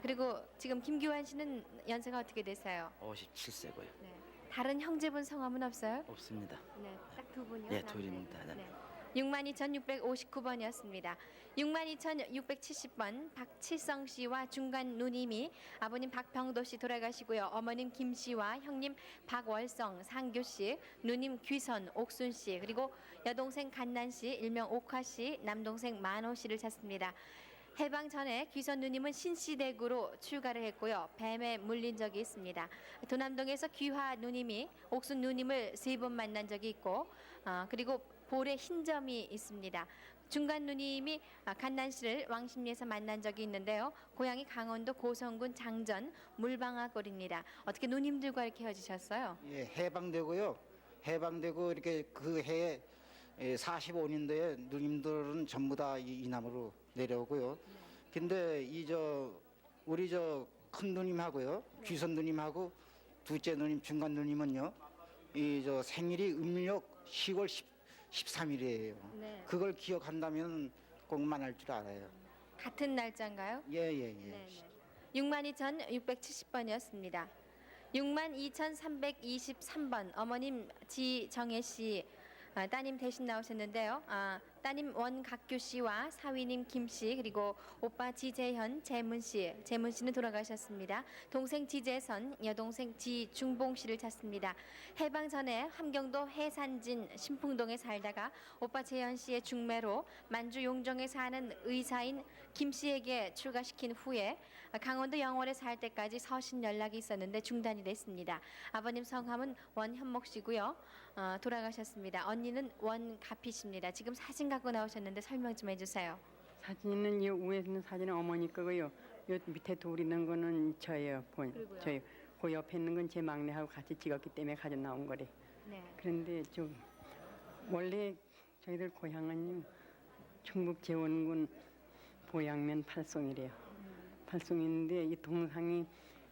그리고 지금 김규환 씨는 연세가 어떻게 되세요? 57세고요. 네. 다른 형제분 성함은 없어요? 없습니다. 네, 딱 두 분이요. 예, 둘입니다. 네. 네. 62,659번이었습니다. 62,670번 박칠성 씨와 중간 누님이 아버님 박병도 씨 돌아가시고요. 어머님 김 씨와 형님 박월성, 상교 씨, 누님 귀선, 옥순 씨, 그리고 여동생 간난 씨, 일명 옥화 씨, 남동생 만호 씨를 찾습니다. 해방 전에 귀선 누님은 신시댁으로 출가를 했고요. 뱀에 물린 적이 있습니다. 도남동에서 귀화 누님이 옥순 누님을 3번 만난 적이 있고 그리고 볼에 흰 점이 있습니다. 중간 누님이 간난 씨를 왕십리에서 만난 적이 있는데요. 고향이 강원도 고성군 장전 물방아골입니다. 어떻게 누님들과 이렇게 헤어지셨어요? 예, 해방되고요. 해방되고 이렇게 그 해에 45년도에 누님들은 전부 다 이남으로 내려오고요. 근데 우리 큰 누님하고요, 귀선 누님하고 둘째 누님, 중간 누님은요, 생일이 음력 10월 13일이에요. 네. 그걸 기억한다면 꼭 만날 줄 알아요. 같은 날짜인가요? 예. 62,670번이었습니다. 62,323번 어머님 지정혜 씨 따님 대신 나오셨는데요. 따님 원각규 씨와 사위님 김 씨, 그리고 오빠 지재현, 재문 씨는 돌아가셨습니다. 동생 지재선, 여동생 지중봉 씨를 찾습니다. 해방 전에 함경도 해산진 신풍동에 살다가 오빠 재현 씨의 중매로 만주 용정에 사는 의사인 김 씨에게 출가시킨 후에 강원도 영월에 살 때까지 서신 연락이 있었는데 중단이 됐습니다. 아버님 성함은 원현목 씨고요. 돌아가셨습니다. 언니는 원가피 씨입니다. 지금 사진 갖고 나오셨는데 설명 좀 해주세요. 사진은 이 위에 있는 사진은 어머니 거고요. 요 밑에 둘 있는 거는 저예요. 저요. 그 옆에 있는 건 제 막내하고 같이 찍었기 때문에 가져 나온 거래. 네. 그런데 좀 원래 저희들 고향은요, 충북 제원군 보양면 팔송이래요. 팔송인데 이 동상이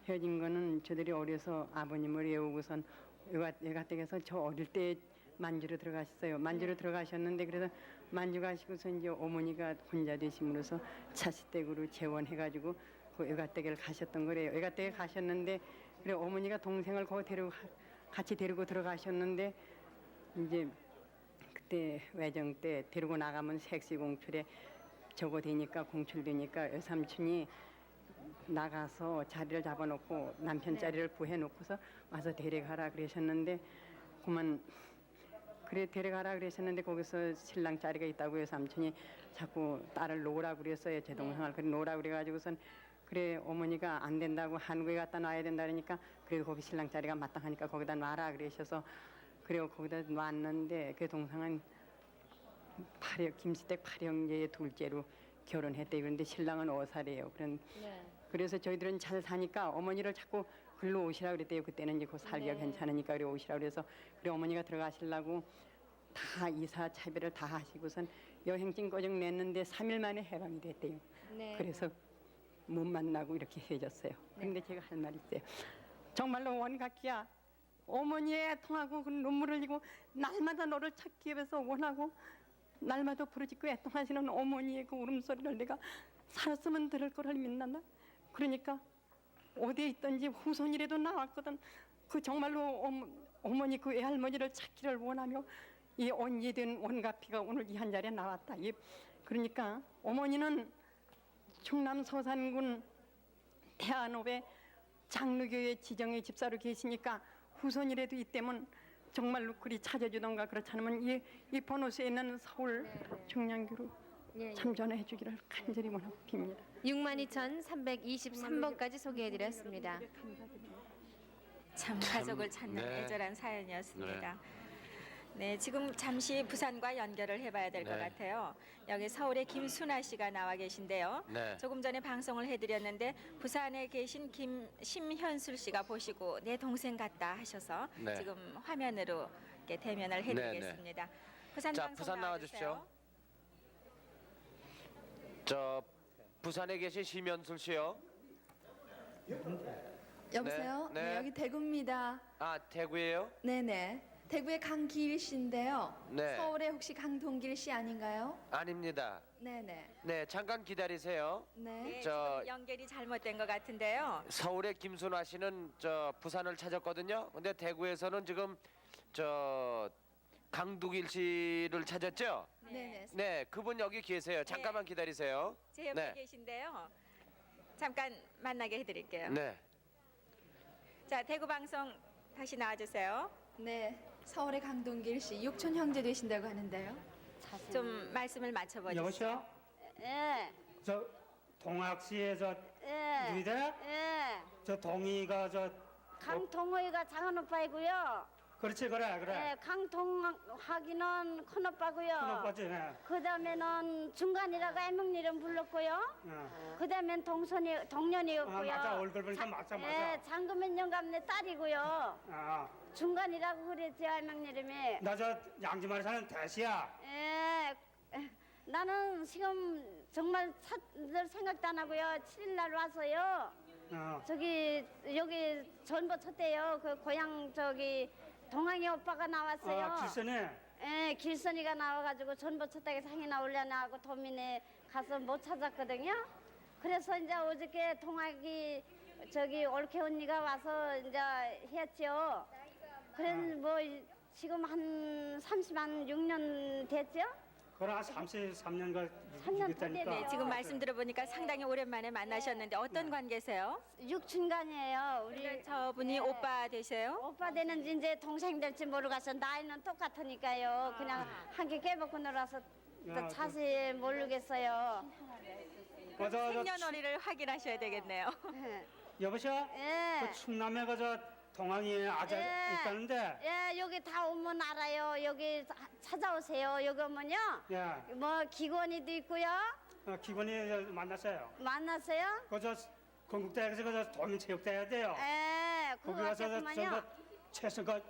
헤어진 거는 저들이 어려서 아버님을 외우고선 외가댁에서 저 어릴 때 만주로 들어가셨어요. 만주로 들어가셨는데 그래서 만주 가시고서 이제 어머니가 혼자 되심으로써 차시댁으로 재원해가지고 그 외가댁을 가셨던 거래요. 외가댁에 가셨는데 그래 어머니가 동생을 거기 같이 데리고 들어가셨는데 이제 그때 외정 때 데리고 나가면 색시공출에 저거 되니까 공출되니까 여삼촌이 나가서 자리를 잡아놓고 남편 자리를 구해놓고서 와서 데려가라 그러셨는데 그만 그래 데려가라 그러셨는데 거기서 신랑 자리가 있다고 해서 삼촌이 자꾸 딸을 놓으라 그랬어요. 제 동생을 그래 놓으라 그래가지고선 그래 어머니가 안 된다고 한국에 갖다 놔야 된다 그러니까 그래도 거기 신랑 자리가 마땅하니까 거기다 놔라 그러셔서 그리고 거기다 놨는데 그 동생은 김시댁 8형제의 둘째로 결혼했대. 그런데 신랑은 5살이에요. 그래서 저희들은 잘 사니까 어머니를 자꾸 글로 오시라 그랬대요. 그때는 이제 그 살기가 괜찮으니까 그래 오시라 그래서 그래 어머니가 들어가시려고 다 이사 차별을 다 하시고선 여행증 꺼정 냈는데 3일 만에 해방이 됐대요. 네. 그래서 못 만나고 이렇게 헤어졌어요. 근데 제가 할 말이 있어요. 정말로 원각기야. 어머니의 통하고 그 눈물을 흘리고 날마다 너를 찾기 위해서 원하고 날마다 부르짖고 애통하시는 어머니의 그 울음소리를 내가 살았으면 들을 거를 믿는다. 그러니까 어디에 있든지 후손이라도 나왔거든. 그 정말로 어머니 그 외할머니를 찾기를 원하며 이 언니된 원가피가 오늘 이 한 자리에 나왔다. 그러니까 어머니는 충남 서산군 태안읍에 장로교회 지정의 집사로 계시니까 후손이라도 있다면 정말로 그리 찾아주던가 그렇지 않으면 이 번호수에 있는 서울 중량교로 참전해 주기를 간절히 원하고 빕니다. 62,323번까지 소개해드렸습니다. 참 가족을 찾는 애절한 사연이었습니다. 네, 지금 잠시 부산과 연결을 해봐야 될 것 같아요. 여기 서울의 김순아 씨가 나와 계신데요. 네. 조금 전에 방송을 해드렸는데 부산에 계신 심현술 씨가 보시고 내 동생 같다 하셔서 지금 화면으로 이렇게 대면을 해드리겠습니다. 부산 자, 방송 부산 나와주십시오. 저 부산에 계신 심현술 씨요. 여보세요? 네, 여기 대구입니다. 아, 대구예요? 네네. 대구의 강기일 씨인데요. 네. 서울의 혹시 강동길 씨 아닌가요? 아닙니다. 네네. 네, 잠깐 기다리세요. 네. 지금 연결이 잘못된 것 같은데요. 서울의 김순아 씨는 저 부산을 찾았거든요. 근데 대구에서는 지금 저 강두길 씨를 찾았죠? 네네. 네, 그분 여기 계세요. 잠깐만 기다리세요. 제 옆에 네. 계신데요. 잠깐 만나게 해드릴게요. 네. 자, 대구 방송 다시 나와주세요. 네. 서울의 강동길 씨 육촌 형제 되신다고 하는데요. 좀 말씀을 맞춰보세요. 여보세요? 예. 저 동학시에 저 예. 누이대? 예. 저 동이가 저 강동호이가 작은 오빠이고요. 그렇지 그래. 예, 강동학이는 큰 오빠고요. 큰 오빠지. 네. 그다음에는 중간이라고 애명 이름 불렀고요. 어. 그다음엔 동년이었고요. 아, 맞아. 얼굴 보니까 맞아. 예, 장금연 영감네 딸이고요. 아, 중간이라고 그랬죠, 애명 이름이. 나 저 양지마을 사는 대시야. 예. 나는 지금 정말 찾을 생각도 안 하고요. 7일 날 와서요. 저기 여기 전부 쳤대요. 그 고향 저기 동항이 오빠가 나왔어요. 아, 길선에. 예, 길선이가 나와가지고 전부 쳤다고 상이나 올려나 하고 도민에 가서 못 찾았거든요. 그래서 이제 어저께 동학이 저기 올케 언니가 와서 이제 했죠. 그래서 뭐 지금 한 36년 됐죠? 그럼 한 33년가 3년 됐다니까. 네, 지금 말씀 들어보니까 상당히 오랜만에 만나셨는데 어떤 관계세요? 육친간이에요. 우리 저분이 오빠 되세요? 오빠 되는지 이제 동생 될지 모르겠어. 나이는 똑같으니까요. 그냥 한 개 깨먹고 놀아서 또 자세히 모르겠어요. 생년월일을 확인하셔야 되겠네요. 여보세요? 예. 그 충남에 그저 동항이 아재 있다는데. 예, 여기 다 오면 알아요. 여기 찾아오세요. 여기 오면요. 예. 뭐 기권이도 있고요. 기본이 만났어요. 만났어요? 그저 건국대학에서 그저 도민체육대 해야 돼요. 예, 거기 그거 가서 왔겠구만요. 최성가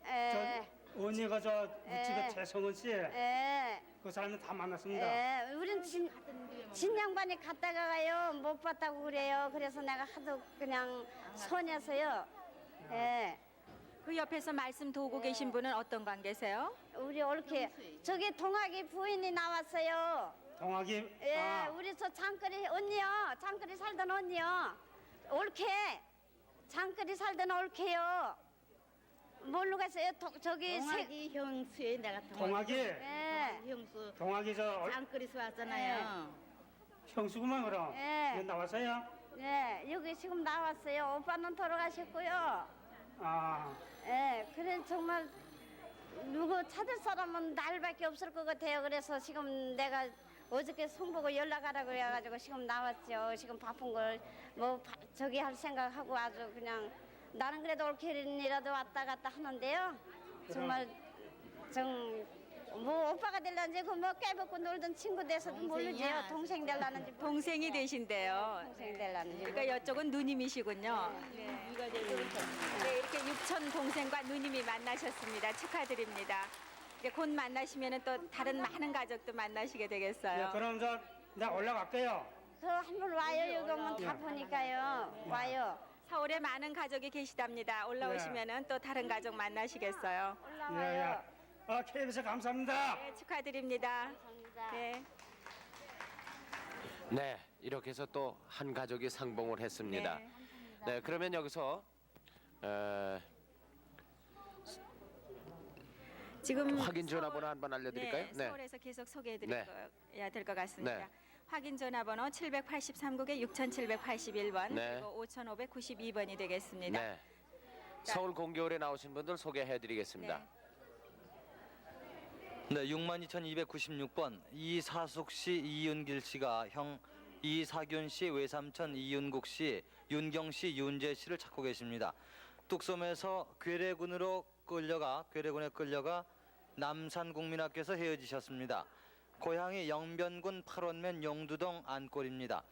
예. 저 언니가 저 예. 우찌가 최성은 씨. 예. 그 사람은 다 만났습니다. 예, 우린 진 양반이 갔다가 가요. 못 봤다고 그래요. 그래서 내가 하도 그냥 손해서요. 예. 그 옆에서 말씀 도우고 계신 분은 어떤 관계세요? 우리 옳게 저기 동학이 부인이 나왔어요. 동학이. 예, 아. 우리 저 장거리 언니요. 장거리 살던 언니요. 옳게 장거리 살던 옳게요. 뭘로 갔어요? 저기 동학이 형수에 내가 동학이? 예. 형수. 동학이 저 장거리서 왔잖아요. 형수구만 그럼. 예. 여기 나왔어요? 네, 여기 지금 나왔어요. 오빠는 돌아가셨고요. 아. 예, 그래 정말 누구 찾을 사람은 날밖에 없을 것 같아요. 그래서 지금 내가 어저께 송보고 연락하라고 해가지고 지금 나왔죠. 지금 바쁜 걸 뭐 저기 할 생각하고 아주 그냥 나는 그래도 올케린이라도 왔다 갔다 하는데요. 정말 뭐 오빠가 될란지 그 뭐 깨벗고 놀던 친구 돼서도 모르죠. 동생 될라는지 동생이 되신대요. 동생 될라는지. 그러니까 이쪽은 누님이시군요. 네. 네, 이렇게 육촌 동생과 누님이 만나셨습니다. 축하드립니다. 이제 곧 만나시면 또 다른 많은 가족도 만나시게 되겠어요. 예, 그럼 나 올라갈게요. 그 한번 와요. 여기 오면 다 보니까요. 와요. 서울에 많은 가족이 계시답니다. 올라오시면은 또 다른 가족 만나시겠어요. 예. 아, KBS 감사합니다. 네, 축하드립니다. 네. 네, 이렇게 해서 또 한 가족이 상봉을 했습니다. 네, 그러면 여기서 지금 확인 전화번호 한번 알려드릴까요? 네, 서울에서 계속 소개해드려야 될 것 같습니다. 네. 확인 전화번호 783국에 6781번 네. 그리고 5592번이 되겠습니다. 네. 서울 공교울에 나오신 분들 소개해드리겠습니다. 네, 62,296번 이사숙 씨, 이윤길 씨가 형 이사균 씨, 외삼촌 이윤국 씨, 윤경 씨, 윤재 씨를 찾고 계십니다. 뚝섬에서 괴뢰군에 끌려가 남산국민학교에서 헤어지셨습니다. 고향이 영변군 8원면 용두동 안골입니다.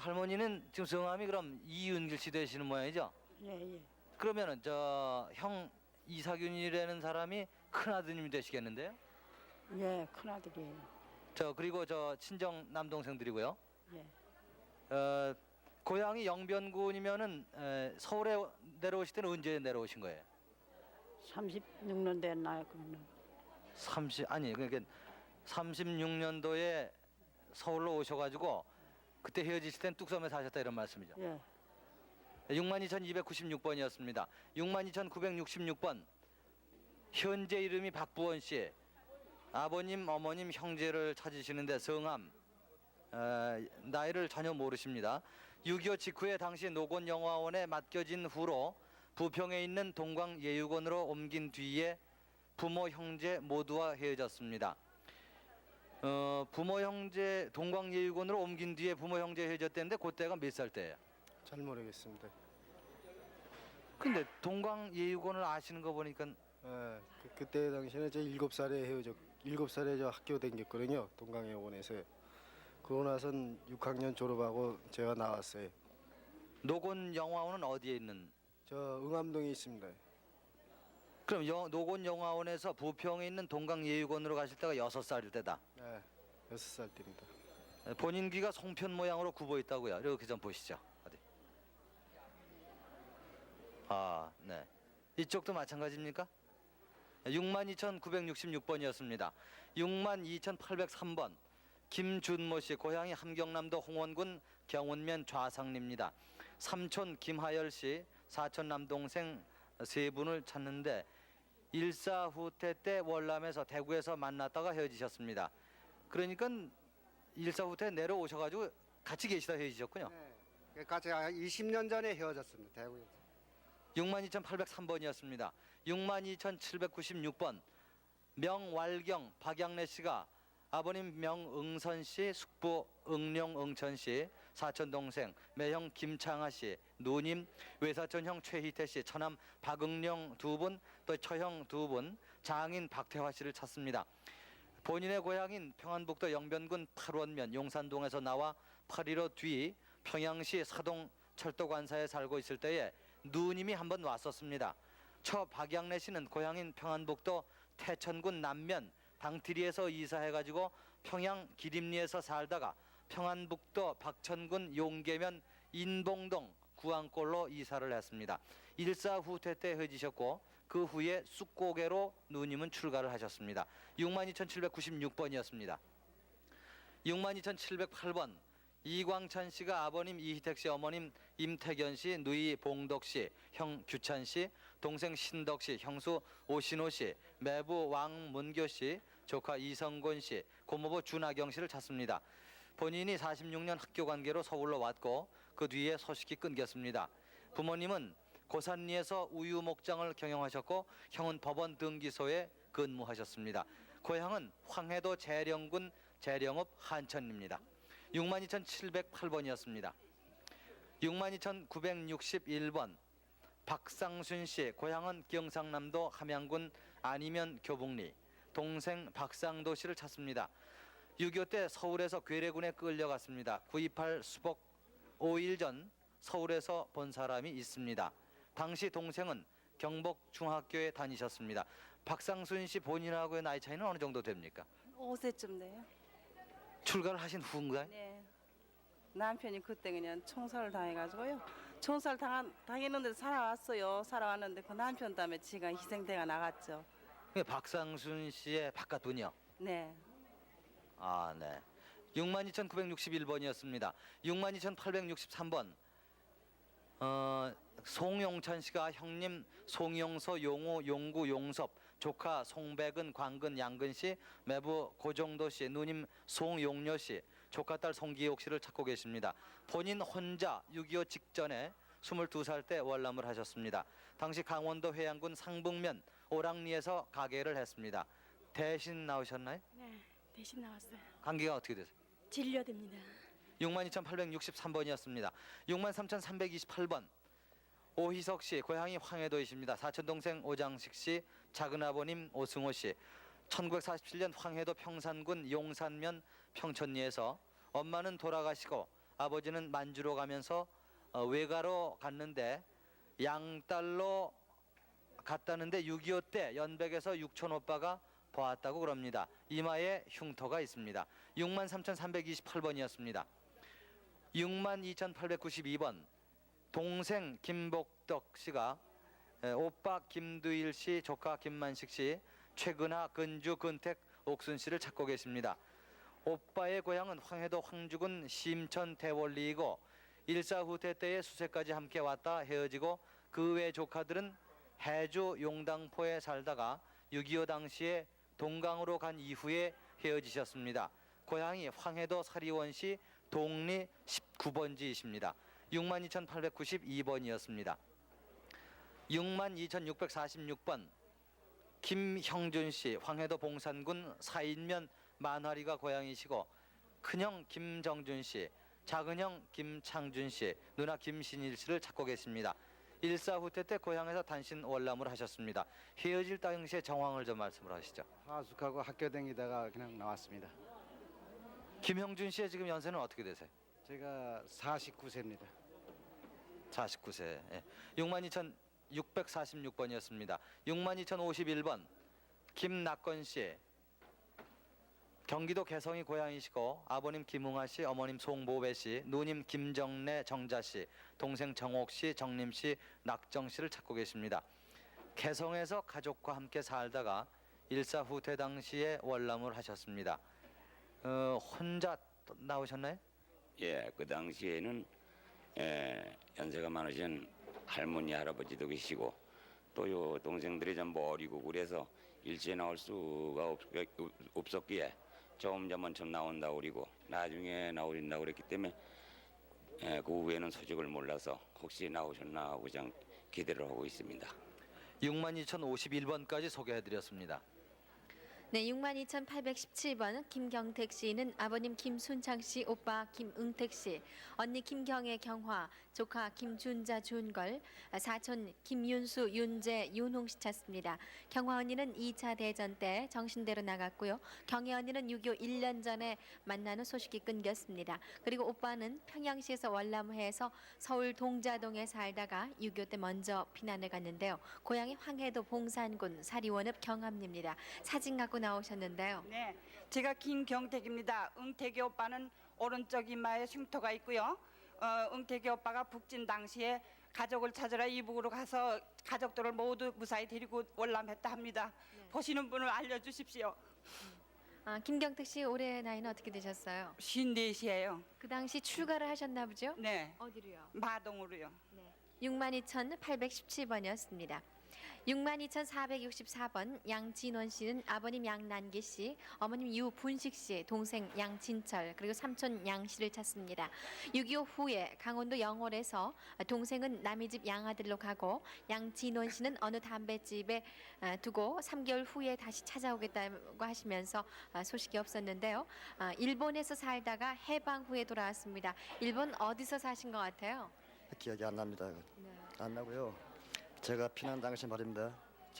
할머니는 지금 성함이 그럼 이윤길 씨 되시는 모양이죠? 예. 그러면은 저 형 이사균이라는 사람이 큰 아드님이 되시겠는데요? 예, 큰아들이에요. 저 그리고 저 친정 남동생들이고요. 예. 고향이 영변군이면은 서울에 내려오실 때는 언제 내려오신 거예요? 36년 됐나요, 그러면? 36년도에 서울로 오셔가지고 그때 헤어지실 땐 뚝섬에 사셨다 이런 말씀이죠. 예. 62,296번이었습니다. 62,966번 현재 이름이 박부원 씨. 아버님, 어머님, 형제를 찾으시는데 성함, 나이를 전혀 모르십니다. 6.25 직후에 당시 노곤영화원에 맡겨진 후로 부평에 있는 동광예육원으로 옮긴 뒤에 부모, 형제 모두와 헤어졌습니다. 부모, 형제 동광예육원으로 옮긴 뒤에 부모, 형제 헤어졌다는데 그때가 몇 살 때예요? 잘 모르겠습니다. 근데 동광예육원을 아시는 거 보니까 예, 그때 당시에는 제 7살에 저 학교 다녔거든요. 동강예원에서. 그러고 나선 6학년 졸업하고 제가 나왔어요. 노곤영화원은 어디에 있는? 저 응암동에 있습니다. 그럼 노곤영화원에서 부평에 있는 동강예육원으로 가실 때가 6살일 때다. 네, 6살 때입니다. 본인 귀가 송편 모양으로 굽어 있다고요. 이렇게 좀 보시죠. 어디? 아, 네. 이쪽도 마찬가지입니까? 62,966번이었습니다. 62,803번. 김준모 씨, 고향이 함경남도 홍원군 경운면 좌상리입니다. 삼촌 김하열 씨, 사촌 남동생 세 분을 찾는데 일사후퇴 때 월남에서 대구에서 만났다가 헤어지셨습니다. 그러니까 일사후퇴 내려오셔가지고 같이 계시다 헤어지셨군요. 네. 같이 20년 전에 헤어졌습니다. 대구에서. 62,803번이었습니다. 62,796번. 명왈경 박양래 씨가 아버님 명응선 씨, 숙부 응룡응천 씨, 사촌 동생 매형 김창하 씨, 누님 외사촌 형 최희태 씨, 처남 박응룡 두 분, 또 처형 두 분, 장인 박태화 씨를 찾습니다. 본인의 고향인 평안북도 영변군 8원면 용산동에서 나와 8.15 뒤 평양시 사동 철도관사에 살고 있을 때에 누님이 한번 왔었습니다. 처 박양래 씨는 고향인 평안북도 태천군 남면 당티리에서 이사해가지고 평양 기림리에서 살다가 평안북도 박천군 용계면 인봉동 구안골로 이사를 했습니다. 일사후퇴 때 헤어지셨고 그 후에 쑥고개로 누님은 출가를 하셨습니다. 62,796번이었습니다. 62,708번. 이광찬 씨가 아버님 이희택 씨, 어머님 임태견 씨, 누이 봉덕 씨, 형 규찬 씨, 동생 신덕 씨, 형수 오신호 씨, 매부 왕문교 씨, 조카 이성곤 씨, 고모부 준하경 씨를 찾습니다. 본인이 46년 학교 관계로 서울로 왔고 그 뒤에 소식이 끊겼습니다. 부모님은 고산리에서 우유 목장을 경영하셨고 형은 법원 등기소에 근무하셨습니다. 고향은 황해도 재령군 재령읍 한천입니다. 62,708번이었습니다. 62,961번. 박상순 씨, 고향은 경상남도 함양군 안이면 교북리, 동생 박상도 씨를 찾습니다. 6.25 때 서울에서 괴뢰군에 끌려갔습니다. 9.28 수복 5일 전 서울에서 본 사람이 있습니다. 당시 동생은 경복중학교에 다니셨습니다. 박상순 씨 본인하고의 나이 차이는 어느 정도 됩니까? 5세쯤 돼요. 출가를 하신 후인가요? 네. 남편이 그때 그냥 총살을 당해가지고요. 총살 당했는데 살아왔어요. 살아왔는데 그 남편 때문에 지가 희생대가 나갔죠. 박상순 씨의 바깥분이요? 네. 아, 네. 62,961번이었습니다. 62,863번. 송용찬 씨가 형님 송영서, 용우, 용구, 용섭, 조카 송백은, 광근, 양근 씨, 매부 고정도 씨, 누님 송용녀 씨, 조카딸 송기옥 씨를 찾고 계십니다. 본인 혼자 6.25 직전에 22살 때 월남을 하셨습니다. 당시 강원도 회양군 상북면 오랑리에서 가게를 했습니다. 대신 나오셨나요? 네, 대신 나왔어요. 관계가 어떻게 되세요? 진료됩니다. 62,863번이었습니다. 63,328번. 오희석 씨, 고향이 황해도이십니다. 사촌동생 오장식 씨, 작은아버님 오승호 씨. 1947년 황해도 평산군 용산면 평촌리에서 엄마는 돌아가시고 아버지는 만주로 가면서 외가로 갔는데 양딸로 갔다는데 6.25 때 연백에서 육촌 오빠가 보았다고 그럽니다. 이마에 흉터가 있습니다. 63,328번이었습니다. 62,892번. 동생 김복덕 씨가 오빠 김두일 씨, 조카 김만식 씨, 최근하, 근주, 근택, 옥순 씨를 찾고 계십니다. 오빠의 고향은 황해도 황주군 심천 대원리이고 일사후퇴 때에 수색까지 함께 왔다 헤어지고 그 외 조카들은 해주 용당포에 살다가 6.25 당시에 동강으로 간 이후에 헤어지셨습니다. 고향이 황해도 서리원시 동리 19번지이십니다. 62,892번이었습니다. 62,646번 김형준 씨, 황해도 봉산군 사인면 만화리가 고향이시고 큰형 김정준 씨, 작은형 김창준 씨, 누나 김신일 씨를 찾고 계십니다. 일사후퇴 때 고향에서 단신 월남을 하셨습니다. 헤어질 당시의 정황을 좀 말씀을 하시죠. 하숙하고 학교 다니다가 그냥 나왔습니다. 김형준 씨의 지금 연세는 어떻게 되세요? 제가 49세입니다. 49세. 예. 62,646번이었습니다. 62,051번 김낙건 씨, 경기도 개성이 고향이시고 아버님 김웅하 씨, 어머님 송보배 씨, 누님 김정래 정자 씨, 동생 정옥 씨, 정림 씨, 낙정 씨를 찾고 계십니다. 개성에서 가족과 함께 살다가 일사후퇴 당시에 월남을 하셨습니다. 혼자 나오셨나요? 예, 그 당시에는 연세가 많으신 할머니 할아버지도 계시고 또 요 동생들이 전부 어리고 그래서 일찍 나올 수가 없었기에 점점 나온다고 그리고 나중에 나오린다고 그랬기 때문에 그 후에는 소식을 몰라서 혹시 나오셨나 하고 그냥 기대를 하고 있습니다. 62,051번까지 소개해드렸습니다. 네, 62,817번 김경택 씨는 아버님 김순창 씨, 오빠 김응택 씨, 언니 김경애 경화, 조카 김준자 준걸, 사촌 김윤수, 윤재, 윤홍 씨 찾습니다. 경화 언니는 2차 대전 때 정신대로 나갔고요. 경애 언니는 6.25 1년 전에 만나는 소식이 끊겼습니다. 그리고 오빠는 평양시에서 월남해서 서울 동자동에 살다가 6.25 때 먼저 피난을 갔는데요. 고향이 황해도 봉산군 사리원읍 경암리입니다. 사진 갖고 나오셨는데요. 네, 제가 김경택입니다. 응택이 오빠는 오른쪽 이마에 흉터가 있고요. 응택이 오빠가 북진 당시에 가족을 찾으러 이북으로 가서 가족들을 모두 무사히 데리고 월남했다 합니다. 보시는 분을 알려주십시오. 김경택 씨 올해 나이는 어떻게 되셨어요? 54이에요. 그 당시 출가를 하셨나 보죠? 네. 어디로요? 마동으로요. 62,817번이었습니다. 62,464번 양진원 씨는 아버님 양난기 씨, 어머님 유분식 씨, 동생 양진철, 그리고 삼촌 양 씨를 찾습니다. 6.25 후에 강원도 영월에서 동생은 남의 집 양아들로 가고 양진원 씨는 어느 담배집에 두고 3개월 후에 다시 찾아오겠다고 하시면서 소식이 없었는데요. 일본에서 살다가 해방 후에 돌아왔습니다. 일본 어디서 사신 것 같아요? 기억이 안 납니다. 안 나고요. 제가 피난 당시 말입니다.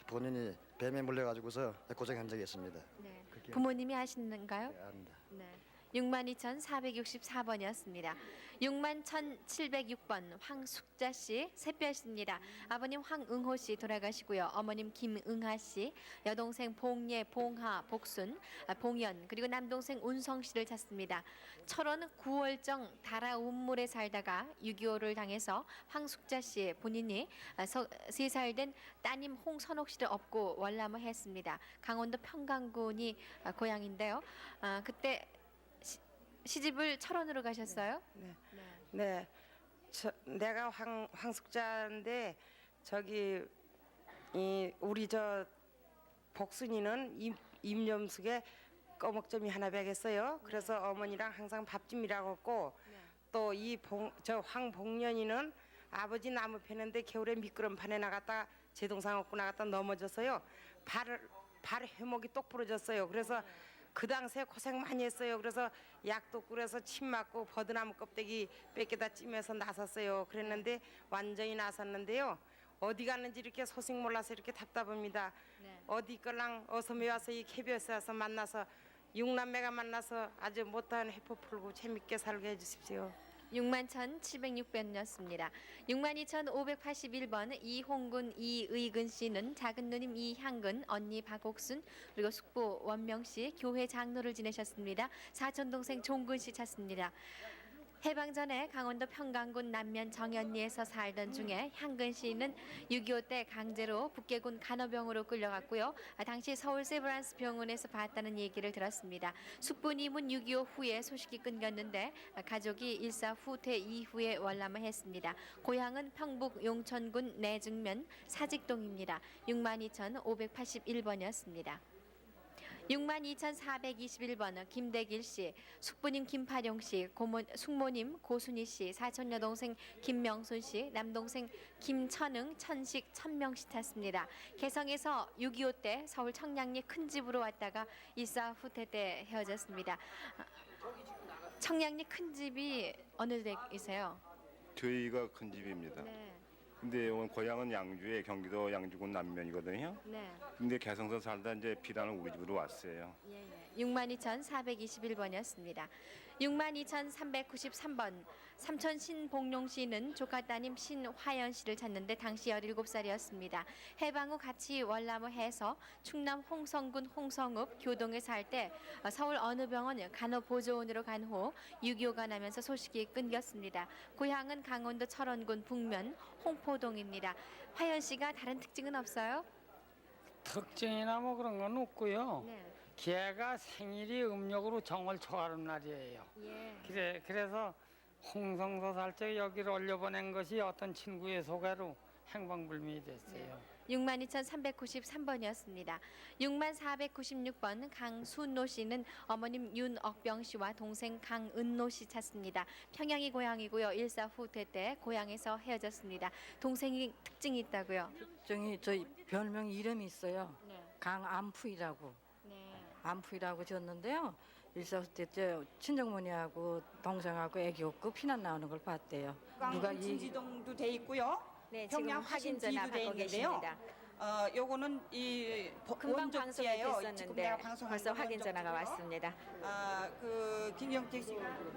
본인이 뱀에 물려가지고서 고생한 적이 있습니다. 네. 부모님이 하시는가요? 네, 압니다. 네. 62,464번이었습니다. 61,706번 황숙자 씨, 샛별씨입니다. 아버님 황응호 씨 돌아가시고요. 어머님 김응하 씨, 여동생 봉예, 봉하, 복순, 봉연, 그리고 남동생 운성 씨를 찾습니다. 철원 구월정 다라운물에 살다가 6.25를 당해서 황숙자 씨 본인이 3살 된 따님 홍선옥 씨를 업고 월남을 했습니다. 강원도 평강군이 고향인데요. 그때 시집을 철원으로 가셨어요? 네. 내가 황숙자인데 저기 우리 저 복순이는 임염숙에 꺼먹점이 하나 배겠어요. 그래서 어머니랑 항상 밥집이라고 했고 또 저 황복년이는 아버지 나무 패는데 겨울에 미끄럼판에 나갔다 제 동상 업고 나갔다 넘어져서요. 발 해목이 똑 부러졌어요. 그래서 그 당시에 고생 많이 했어요. 그래서 약도 끓여서 침 맞고 버드나무 껍데기 뺏겨다 찜해서 나섰어요. 그랬는데 완전히 나섰는데요. 어디 갔는지 이렇게 소식 몰라서 이렇게 답답합니다. 어디 걸랑 어섬에 와서 이 KBS에 와서 만나서 육남매가 만나서 아주 못다한 회포 풀고 재밌게 살게 해주십시오. 61,706번이었습니다. 62,581번 이홍근 이의근 씨는 작은 누님 이향근, 언니 박옥순, 그리고 숙부 원명 씨, 교회 장로를 지내셨습니다. 사촌 동생 종근 씨 찾습니다. 해방 전에 강원도 평강군 남면 정연리에서 살던 중에 향근 씨는 6.25 때 강제로 북계군 간호병으로 끌려갔고요. 당시 서울 세브란스 병원에서 봤다는 얘기를 들었습니다. 숙부님은 6.25 후에 소식이 끊겼는데 가족이 일사후퇴 이후에 월남을 했습니다. 고향은 평북 용천군 내증면 사직동입니다. 62,581번이었습니다. 62,421번 김대길 씨, 숙부님 김파룡 씨, 숙모님 고순희 씨, 사촌 여동생 김명순 씨, 남동생 김천응, 천식, 천명 씨 탔습니다. 개성에서 6.25 때 서울 청량리 큰 집으로 왔다가 일사 후퇴 때 헤어졌습니다. 청량리 큰 집이 어느 댁이세요? 저희가 큰 집입니다. 네. 근데 고향은 양주에 경기도 양주군 남면이거든요. 네. 근데 개성서 살다 이제 피라는 우리 집으로 왔어요. 62,421번이었습니다. 62,393번 삼촌 신봉룡 씨는 조카 따님 신화연 씨를 찾는데 당시 17살이었습니다. 해방 후 같이 월남을 해서 충남 홍성군 홍성읍 교동에 살 때 서울 어느 병원 간호보조원으로 간 후 6.25가 나면서 소식이 끊겼습니다. 고향은 강원도 철원군 북면 홍포동입니다. 화연 씨가 다른 특징은 없어요? 특징이나 뭐 그런 건 없고요. 네. 걔가 생일이 음력으로 정월 초하름 날이에요. 예. 그래서 홍성서 살 때 여기를 올려보낸 것이 어떤 친구의 소개로 행방불명이 됐어요. 62,393번이었습니다. 6496번 강순노 씨는 어머님 윤억병 씨와 동생 강은노 씨 찾습니다. 평양이 고향이고요. 일사 후퇴 때 고향에서 헤어졌습니다. 동생이 특징이 있다고요? 특징이 저희 별명 이름이 있어요. 네. 강암푸이라고. 네. 암푸이라고 지었는데요. 일사 후퇴 때 친정머니하고 동생하고 애기 없고 피난 나오는 걸 봤대요. 누가 진지동도 돼 있고요. 네, 지금 평양 확인 전화 화신지도 돼 받고 있는데요. 계십니다. 요거는 이 금방 방송이 원적지예요. 지금 됐었는데 내가 방송한 벌써 건 확인 전화가 원적지고요. 왔습니다. 그 김영택 씨가요.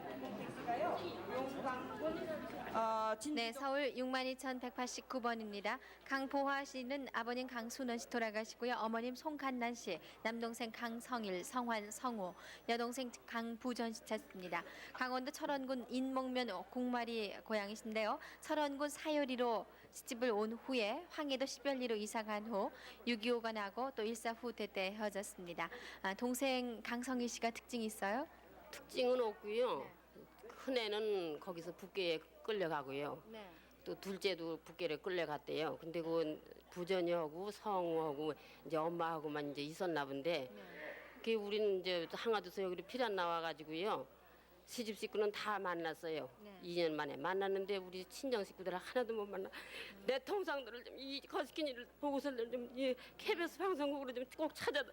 네, 서울 62,189번입니다. 강보화 씨는 아버님 강순원 씨 돌아가시고요. 어머님 송간난 씨, 남동생 강성일, 성환, 성우, 여동생 강부전 씨 찾습니다. 강원도 철원군 인목면 국마리 고향이신데요. 철원군 사요리로 시집을 온 후에 황해도 시별리로 이사간 후 6.25가 나고 또 일사 후퇴 때 헤어졌습니다. 동생 강성일 씨가 특징이 있어요? 특징은 없고요. 큰애는 거기서 북계에 끌려가고요. 네. 또 둘째도 북계에 끌려갔대요. 근데 그 부전이하고 성우하고 이제 엄마하고만 이제 있었나 본데 그 우리는 이제 항아도서 여기로 피란 나와가지고요. 시집 식구는 다 만났어요. 2년 만에 만났는데 우리 친정 식구들 하나도 못 만나. 내 동상들을 좀 이 거시긴 일을 보고서는 좀이 KBS 방송국으로 좀 꼭 찾아다.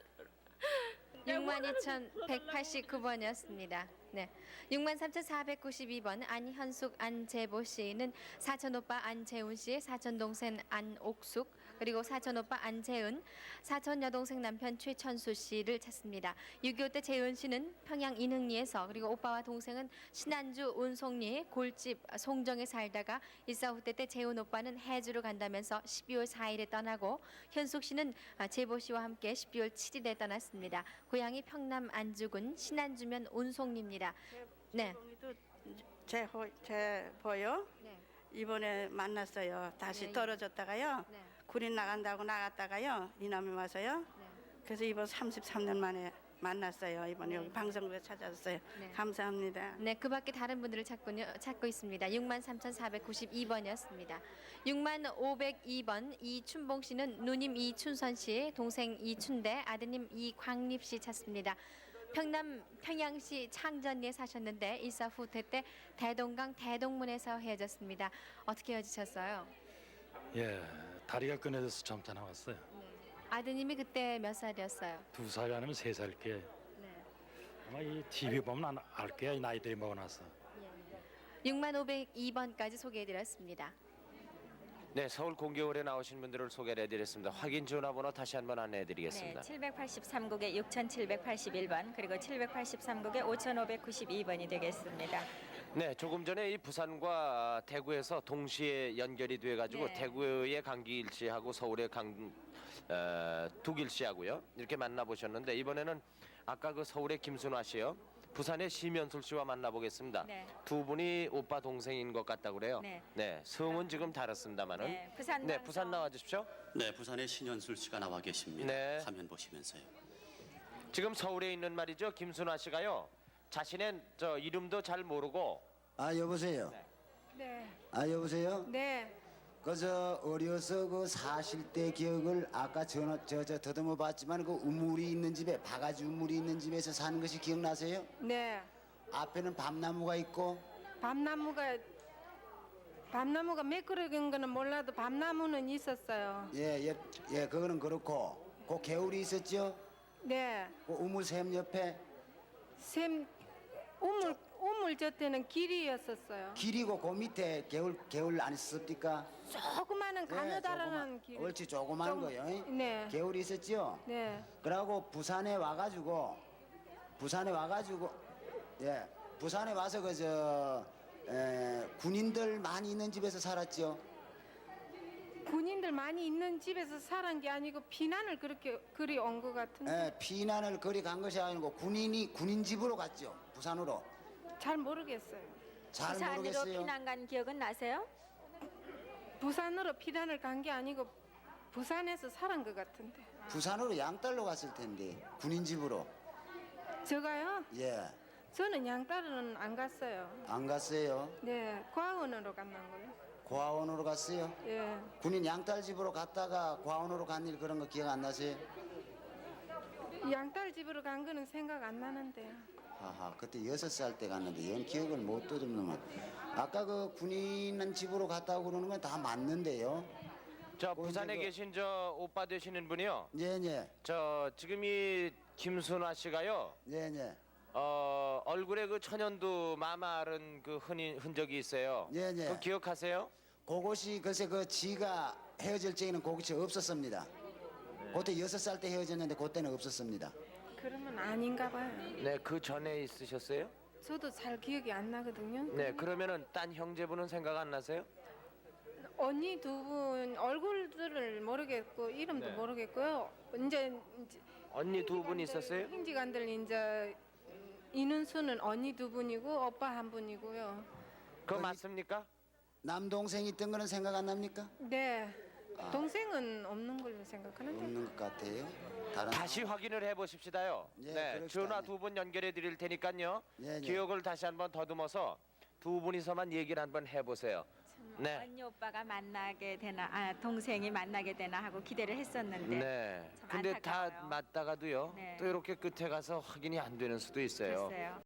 62,189번이었습니다. 네, 63,492번 안현숙 안재보 씨는 사촌 오빠 안재훈 씨, 사촌 동생 안옥숙, 그리고 사촌 오빠 안재은, 사촌 여동생 남편 최천수 씨를 찾습니다. 6.25 때 재은 씨는 평양 인흥리에서, 그리고 오빠와 동생은 신안주 운송리 골집 송정에 살다가 일사 후퇴 때 재은 오빠는 해주로 간다면서 12월 4일에 떠나고, 현숙 씨는 재보 씨와 함께 12월 7일에 떠났습니다. 고향이 평남 안주군 신안주면 운송리입니다. 네. 제 보요. 이번에 만났어요. 다시 떨어졌다가요. 군인 나간다고 나갔다가요. 이남이 와서요. 그래서 이번 33년 만에 만났어요. 이번에 여기 방송국에 찾아왔어요. 감사합니다. 네, 그 밖에 다른 분들을 찾고 있습니다. 63,492번이었습니다. 6502번 이춘봉 씨는 누님 이춘선 씨, 동생 이춘대, 아드님 이광립 씨 찾습니다. 평양시 창전리에 사셨는데 일사 후퇴 때 대동강 대동문에서 헤어졌습니다. 어떻게 헤어지셨어요? 예, 다리가 끊어져서 점차 나왔어요. 아드님이 그때 몇 살이었어요? 2살 아니면 3살께. 아마 이 TV 보면 알 거야, 이 나이들이 먹어놔서. 6502번까지 소개해드렸습니다. 네, 서울 공개홀에 나오신 분들을 소개를 해드렸습니다. 확인 전화번호 다시 한번 안내해드리겠습니다. 네, 783국에 6781번 그리고 783국에 5592번이 되겠습니다. 네, 조금 전에 이 부산과 대구에서 동시에 연결이 돼가지고 대구의 강기일 씨하고 서울의 두길 씨하고요 이렇게 만나보셨는데 이번에는 아까 그 서울의 김순화 씨요, 부산의 심연술 씨와 만나보겠습니다. 두 분이 오빠 동생인 것 같다고 그래요. 네, 성은 지금 다릅니다만은. 부산 나와주십시오. 네, 부산의 신현술 씨가 나와 계십니다. 네. 화면 보시면서요. 지금 서울에 있는 말이죠, 김순화 씨가요. 자신의 이름도 잘 모르고. 아 여보세요. 네. 아 여보세요. 네. 그저 어려서 그 사실 때 기억을 아까 저 더듬어 봤지만 그 우물이 있는 집에 바가지 우물이 있는 집에서 사는 것이 기억나세요? 네. 앞에는 밤나무가 있고 밤나무가 매끄러진 거는 몰라도 밤나무는 있었어요. 예 그거는 그렇고 그 개울이 있었죠? 네. 그 우물샘 옆에 우물 저때는 길이었었어요. 길이고 그 밑에 개울 안 있었습니까? 조그마한 가느다란한 길. 옳지 조그만 거요. 네. 개울이 있었죠? 네. 그러고 부산에 와가지고 예 부산에 와서 군인들 많이 있는 집에서 살았죠. 군인들 많이 있는 집에서 살은 게 아니고 피난을 그리 온 것 같은데. 예, 피난을 그리 간 것이 아니고 군인 집으로 갔죠. 부산으로. 잘 모르겠어요. 잘 부산으로 모르겠어요. 피난 간 기억은 나세요? 부산으로 피난을 간 게 아니고 부산에서 살은 것 같은데. 부산으로 양딸로 갔을 텐데 군인 집으로. 제가요? 예, 저는 양딸은 안 갔어요. 안 갔어요. 네, 과원으로 갔는 거예요. 고아원으로 갔어요. 예. 군인 양딸 집으로 갔다가 고아원으로 간 일 그런 거 기억 안 나세요? 양딸 집으로 간 거는 생각 안 나는데요. 하하, 그때 6살 때 갔는데 연 기억을 못 더듬는 아까 그 군인 집으로 갔다고 그러는 건 다 맞는데요. 저 부산에 계신 저 오빠 되시는 분이요. 네네. 저 지금 이 김순아 씨가요. 네네. 얼굴에 그 천연두 마마른 그 흔적이 있어요. 네네. 그 기억하세요? 그것이 글쎄 그 지가 헤어질 적에는 그것이 없었습니다. 그때 6살 때 헤어졌는데 그때는 없었습니다. 그러면 아닌가 봐요. 네, 그 전에 있으셨어요? 저도 잘 기억이 안 나거든요. 네, 그러면은 딴 형제분은 생각 안 나세요? 언니 두 분 얼굴들을 모르겠고 이름도 네. 모르겠고요. 이제 언니 두 분 있었어요? 형제간들 이제 이눈수는 언니 두 분이고 오빠 한 분이고요. 그거 맞습니까? 남동생 있던 거는 생각 안 납니까? 네. 동생은 없는 걸로 생각하는데. 없는 것 같아요. 다른 다시 확인을 해보십시다요. 예, 네, 그럽시다. 전화 두 분 연결해 드릴 테니까요. 예, 예. 기억을 다시 한번 더듬어서 두 분이서만 얘기를 한번 해보세요. 네. 언니 오빠가 만나게 되나, 동생이 만나게 되나 하고 기대를 했었는데. 네. 참 근데 다 안타까워요. 맞다가도요. 네. 또 이렇게 끝에 가서 확인이 안 되는 수도 있어요. 글쎄요.